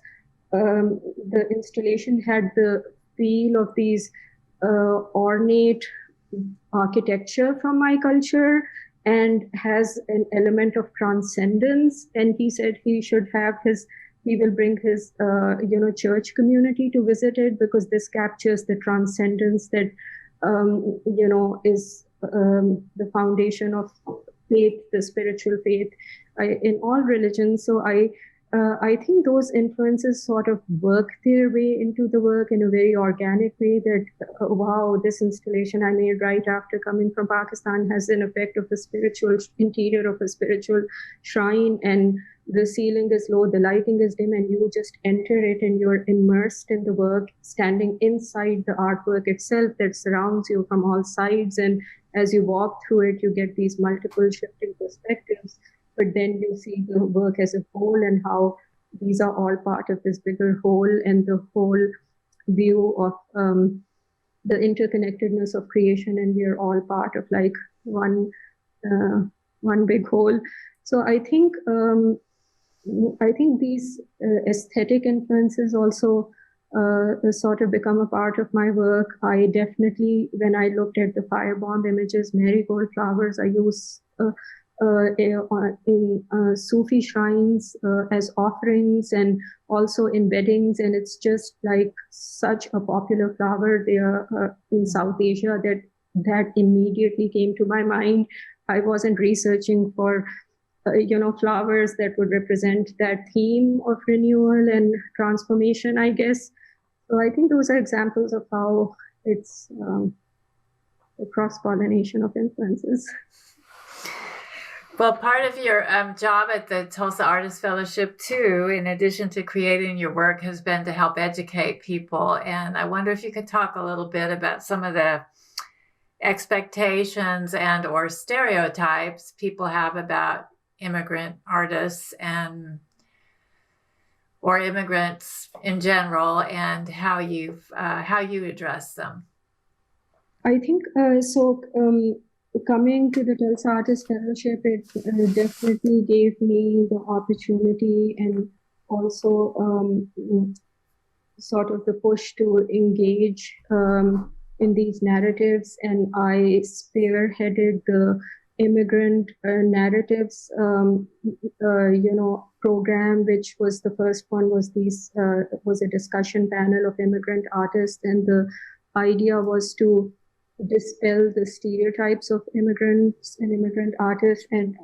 the installation had the feel of these ornate architecture from my culture, and has an element of transcendence. And he said he will bring his church community to visit it, because this captures the transcendence that is the foundation of faith, the spiritual faith in all religions. So I think those influences sort of work their way into the work in a very organic way, that, wow, this installation I made right after coming from Pakistan has an effect of the spiritual interior of a spiritual shrine, and the ceiling is low, the lighting is dim, and you just enter it and you're immersed in the work, standing inside the artwork itself that surrounds you from all sides. And as you walk through it, you get these multiple shifting perspectives. But then you see the work as a whole, and how these are all part of this bigger whole, and the whole view of the interconnectedness of creation, and we are all part of like one big whole. So I think these aesthetic influences also sort of become a part of my work. I definitely, when I looked at the firebomb images, marigold flowers, I use in Sufi shrines as offerings, and also in weddings. And it's just like such a popular flower there in South Asia that immediately came to my mind. I wasn't researching for flowers that would represent that theme of renewal and transformation, I guess. So I think those are examples of how it's a cross-pollination of influences. Well, part of your job at the Tulsa Artist Fellowship, too, in addition to creating your work, has been to help educate people. And I wonder if you could talk a little bit about some of the expectations and or stereotypes people have about immigrant artists or immigrants in general, and how you address them. I think so. Coming to the Tulsa Artist Fellowship, it definitely gave me the opportunity, and also sort of the push to engage in these narratives. And I spearheaded the immigrant narratives, program, which was the first one was a discussion panel of immigrant artists. And the idea was to dispel the stereotypes of immigrants and immigrant artists, and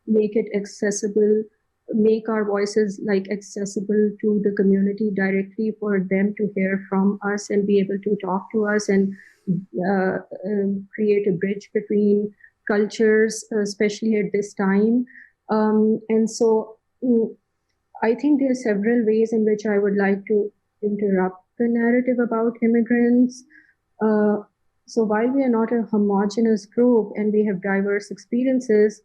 make it accessible, make our voices like accessible to the community directly, for them to hear from us and be able to talk to us, and create a bridge between cultures, especially at this time. And so I think there are several ways in which I would like to interrupt the narrative about immigrants. So while we are not a homogeneous group and we have diverse experiences,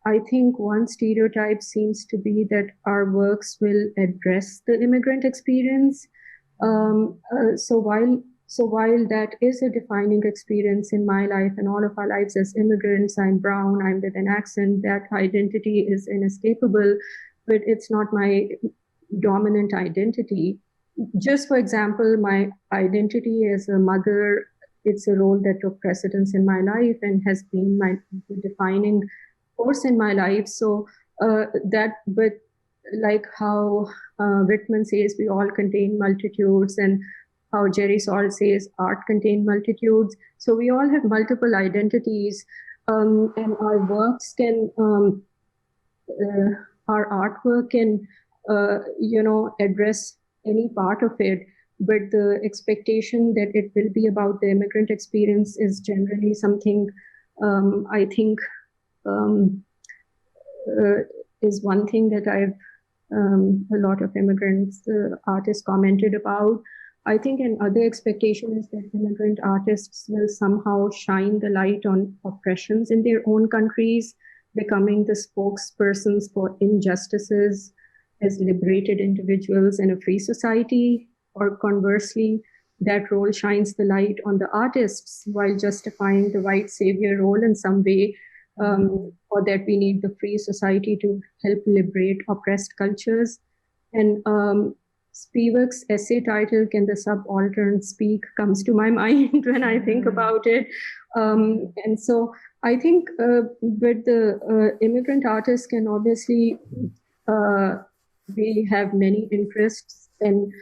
I think one stereotype seems to be that our works will address the immigrant experience. So while that is a defining experience in my life and all of our lives as immigrants, I'm brown, I'm with an accent, that identity is inescapable, but it's not my dominant identity. Just for example, my identity as a mother, it's a role that took precedence in my life and has been my defining force in my life. So but like how Whitman says we all contain multitudes, and how Jerry Salt says art contains multitudes. So we all have multiple identities, and our works can, our artwork can, address any part of it. But the expectation that it will be about the immigrant experience is generally something I think um, is one thing that I've a lot of immigrants artists commented about. I think another expectation is that immigrant artists will somehow shine the light on oppressions in their own countries, becoming the spokespersons for injustices as liberated individuals in a free society. Or conversely, that role shines the light on the artists while justifying the white savior role in some way, or that we need the free society to help liberate oppressed cultures. And Spivak's essay title, Can the Subaltern Speak, comes to my mind when I think about it. And so I think with the immigrant artists can obviously, we have many interests and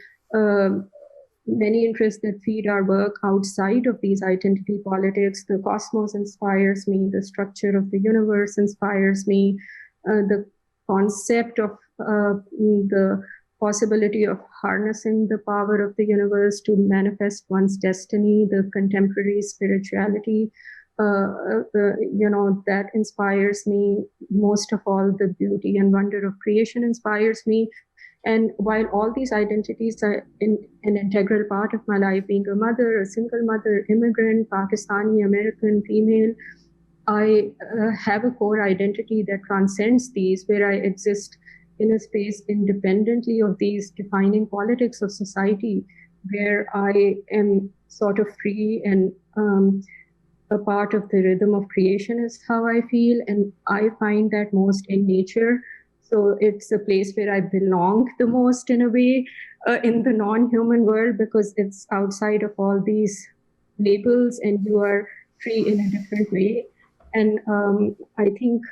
many interests that feed our work outside of these identity politics. The cosmos inspires me, the structure of the universe inspires me, the concept of the possibility of harnessing the power of the universe to manifest one's destiny, the contemporary spirituality, that inspires me. Most of all, the beauty and wonder of creation inspires me. And while all these identities are an integral part of my life, being a mother, a single mother, immigrant, Pakistani, American, female, I have a core identity that transcends these, where I exist in a space independently of these defining politics of society, where I am sort of free and a part of the rhythm of creation is how I feel. And I find that most in nature. So it's a place where I belong the most in a way in the non-human world, because it's outside of all these labels and you are free in a different way. And I think,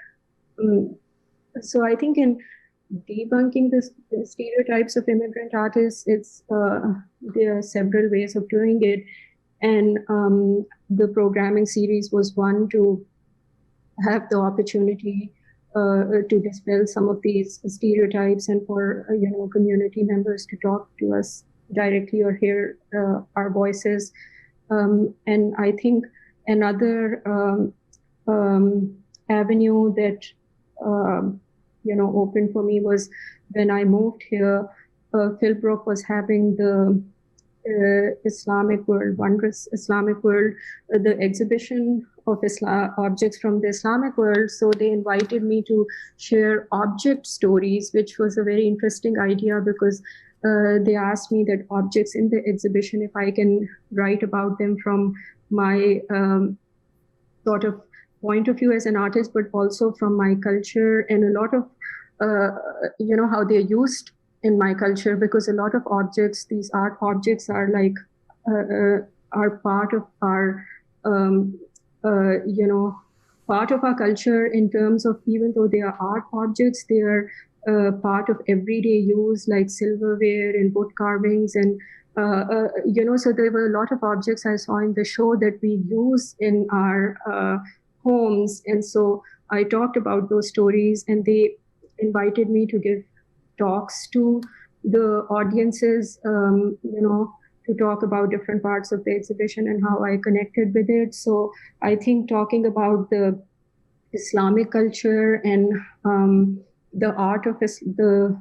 I think in debunking the stereotypes of immigrant artists, there are several ways of doing it. And the programming series was one to have the opportunity to dispel some of these stereotypes, and for community members to talk to us directly or hear our voices. And I think another avenue that opened for me was when I moved here. Philbrook was having the Islamic World, Wondrous Islamic World, the exhibition of objects from the Islamic world. So they invited me to share object stories, which was a very interesting idea, because they asked me that objects in the exhibition, if I can write about them from my sort of point of view as an artist, but also from my culture, and a lot of, how they're used in my culture, because a lot of objects, these art objects, are like are part of our part of our culture, in terms of, even though they are art objects, they are part of everyday use, like silverware and wood carvings, and so there were a lot of objects I saw in the show that we use in our homes. And so I talked about those stories, and they invited me to give talks to the audiences, to talk about different parts of the exhibition and how I connected with it. So I think talking about the Islamic culture and the art of the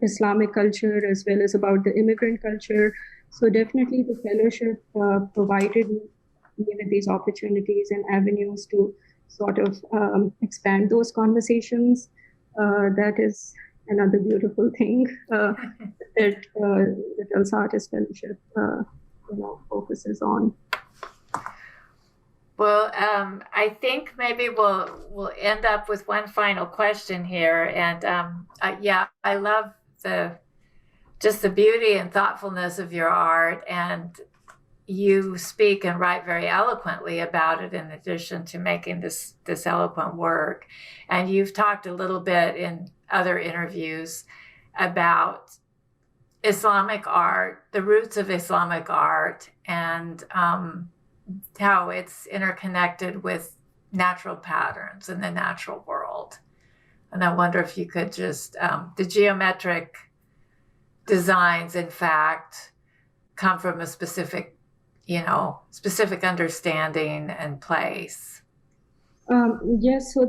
Islamic culture, as well as about the immigrant culture. So definitely the fellowship provided me with these opportunities and avenues to sort of expand those conversations. That is another beautiful thing that the Tulsa Artist Fellowship focuses on. Well, I think maybe we'll end up with one final question here, and I love the beauty and thoughtfulness of your art, and you speak and write very eloquently about it, in addition to making this eloquent work. And you've talked a little bit in other interviews about Islamic art, the roots of Islamic art, and how it's interconnected with natural patterns in the natural world. And I wonder if you could just, the geometric designs, in fact, come from a specific, specific understanding and place. Yes, so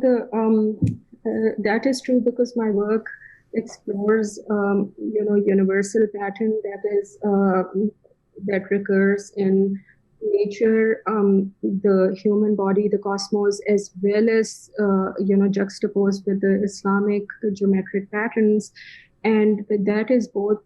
that is true because my work explores, universal pattern that recurs in nature, the human body, the cosmos, as well as juxtaposed with the Islamic geometric patterns, and that is both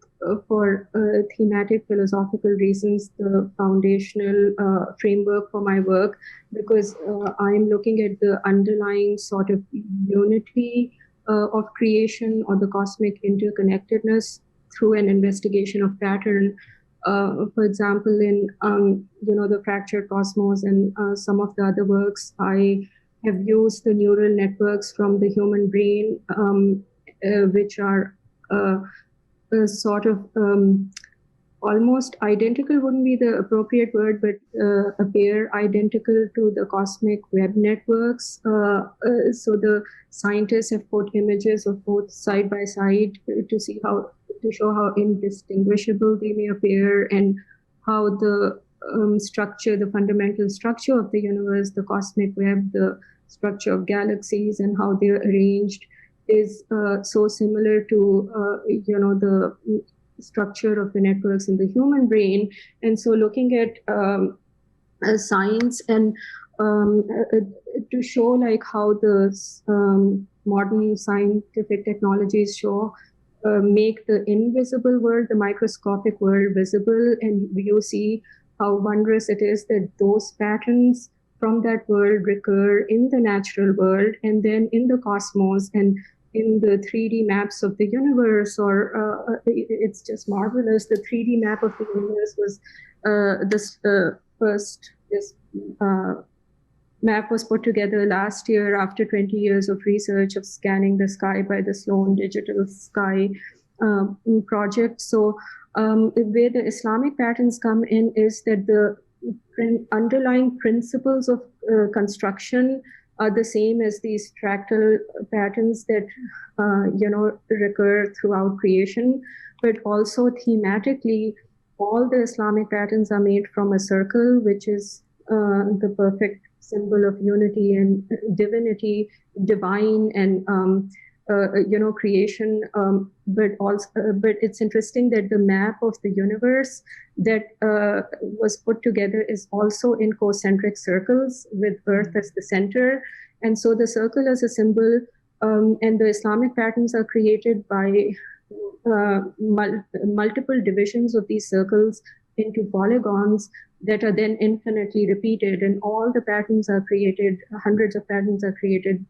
for thematic philosophical reasons, the foundational framework for my work, because I'm looking at the underlying sort of unity of creation or the cosmic interconnectedness through an investigation of pattern. For example, in the Fractured Cosmos and some of the other works, I have used the neural networks from the human brain, which are sort of almost identical wouldn't be the appropriate word, but appear identical to the cosmic web networks. So the scientists have put images of both side by side to show how indistinguishable they may appear, and how the the fundamental structure of the universe, the cosmic web, the structure of galaxies, and how they're arranged is so similar to the structure of the networks in the human brain. And so looking at science and to show like how the modern scientific technologies make the invisible world, the microscopic world, visible, and you see how wondrous it is that those patterns from that world recur in the natural world and then in the cosmos and in the 3D maps of the universe. Or it's just marvelous. The 3D map of the universe was this map was put together last year after 20 years of research of scanning the sky by the Sloan Digital Sky project. So where the Islamic patterns come in is that the underlying principles of construction are the same as these fractal patterns that recur throughout creation, but also thematically, all the Islamic patterns are made from a circle, which is the perfect symbol of unity and divinity, divine and creation. But it's interesting that the map of the universe that was put together is also in concentric circles with Earth as the center. And so the circle is a symbol, and the Islamic patterns are created by multiple divisions of these circles into polygons that are then infinitely repeated. And all the patterns are created, hundreds of patterns are created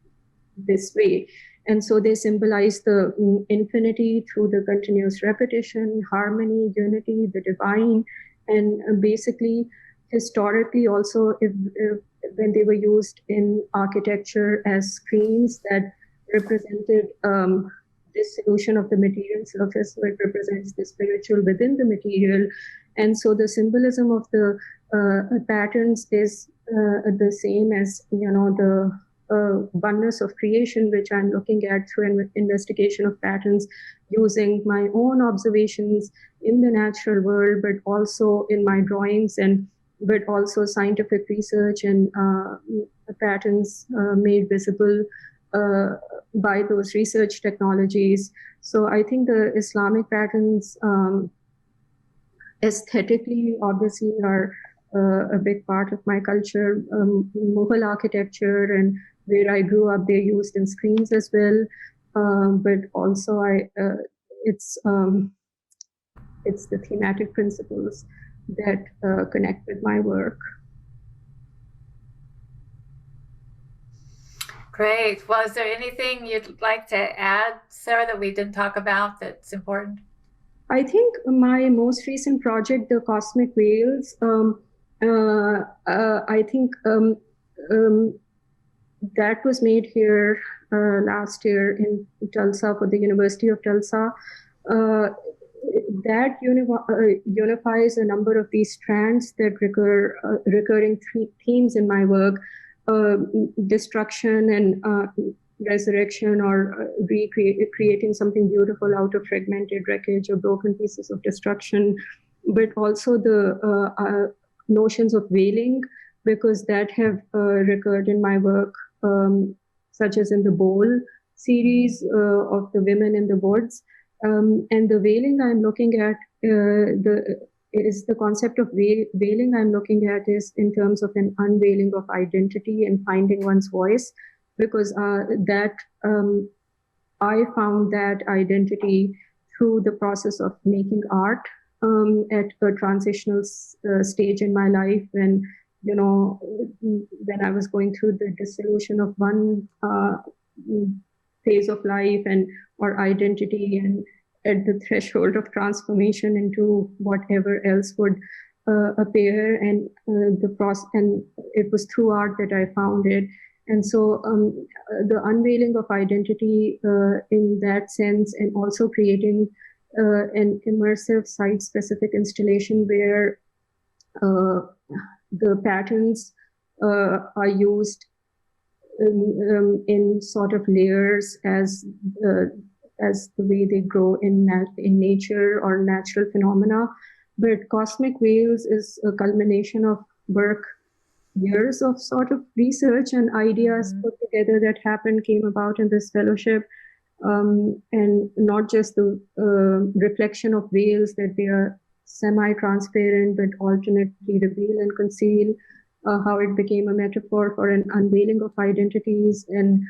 this way. And so they symbolize the infinity through the continuous repetition, harmony, unity, the divine. And basically, historically also, when they were used in architecture as screens that represented dissolution of the material surface, so it represents the spiritual within the material. And so the symbolism of the patterns is the same as, the oneness of creation, which I'm looking at through an investigation of patterns using my own observations in the natural world, but also in my drawings, but also scientific research and patterns made visible by those research technologies. So I think the Islamic patterns aesthetically obviously are a big part of my culture. Mughal architecture and where I grew up, they're used in screens as well. But also it's the thematic principles that connect with my work. Great. Well, is there anything you'd like to add, Sarah, that we didn't talk about that's important? I think my most recent project, the Cosmic Whales, I think that was made here last year in Tulsa for the University of Tulsa. that unifies a number of these strands that recurring themes in my work: destruction and resurrection, or creating something beautiful out of fragmented wreckage or broken pieces of destruction, but also the notions of wailing, because that have recurred in my work, such as in the Bowl series of the women in the woods. And the wailing I'm looking at, the concept of wailing I'm looking at is in terms of an unveiling of identity and finding one's voice, because I found that identity through the process of making art at a transitional stage in my life, when when I was going through the dissolution of one phase of life and or identity, and at the threshold of transformation into whatever else would appear, and and it was through art that I found it. And so the unveiling of identity in that sense, and also creating an immersive site-specific installation where the patterns are used in sort of layers as the way they grow in nature or natural phenomena. But Cosmic Whales is a culmination of work, years of sort of research and ideas put together that came about in this fellowship. And not just the reflection of whales, that they are semi-transparent but alternately reveal and conceal, how it became a metaphor for an unveiling of identities, and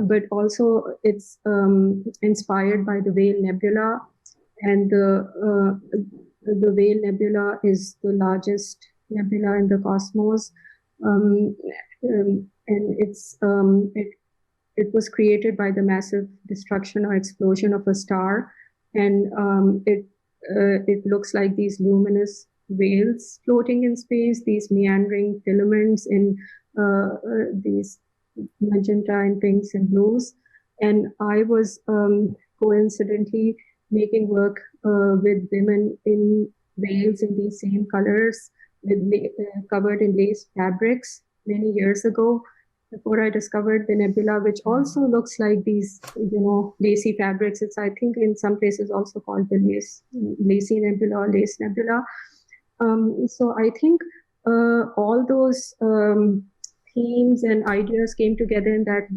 but also it's inspired by the Whale Nebula, and the Whale Nebula is the largest nebula in the cosmos, and it was created by the massive destruction or explosion of a star, and it looks like these luminous whales floating in space, these meandering filaments in these magenta and pinks and blues. And I was coincidentally making work with women in whales in these same colors, covered in lace fabrics many years ago, before I discovered the nebula, which also looks like these, lacy fabrics. It's, I think, in some places also called the lacy nebula or lace nebula. So I think all those themes and ideas came together in that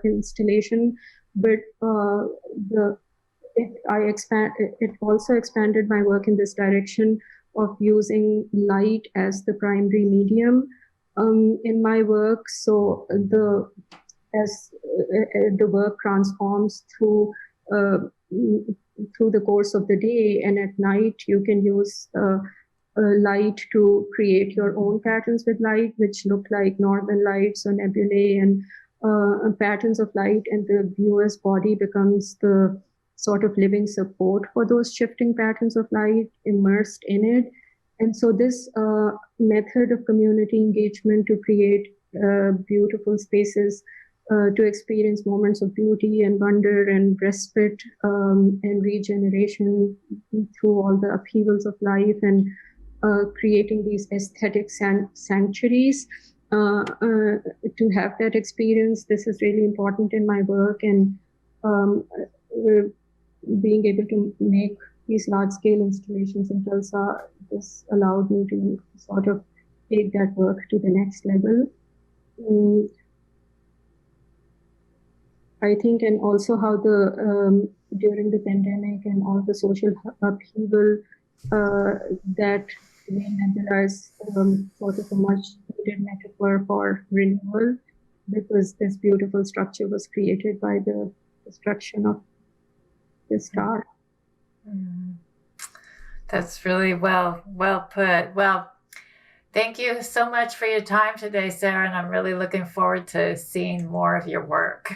installation, but it also expanded my work in this direction of using light as the primary medium in my work. So as the work transforms through the course of the day, and at night you can use light to create your own patterns with light, which look like northern lights or nebulae and patterns of light, and the viewer's body becomes the sort of living support for those shifting patterns of light immersed in it. And so this method of community engagement to create beautiful spaces to experience moments of beauty and wonder and respite and regeneration through all the upheavals of life, and creating these aesthetic sanctuaries to have that experience. This is really important in my work, and being able to make these large-scale installations in Tulsa, this allowed me to sort of take that work to the next level. I think, and also how during the pandemic and all the social upheaval, that nebula is sort of a much needed metaphor for renewal, because this beautiful structure was created by the destruction of the star. That's really well put. Well, thank you so much for your time today, Sarah, and I'm really looking forward to seeing more of your work.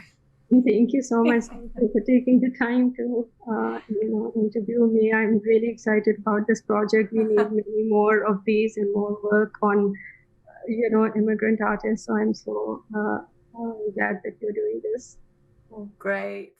Thank you so much for taking the time to interview me. I'm really excited about this project. We need many more of these and more work on immigrant artists. So I'm so glad that you're doing this. Oh, great.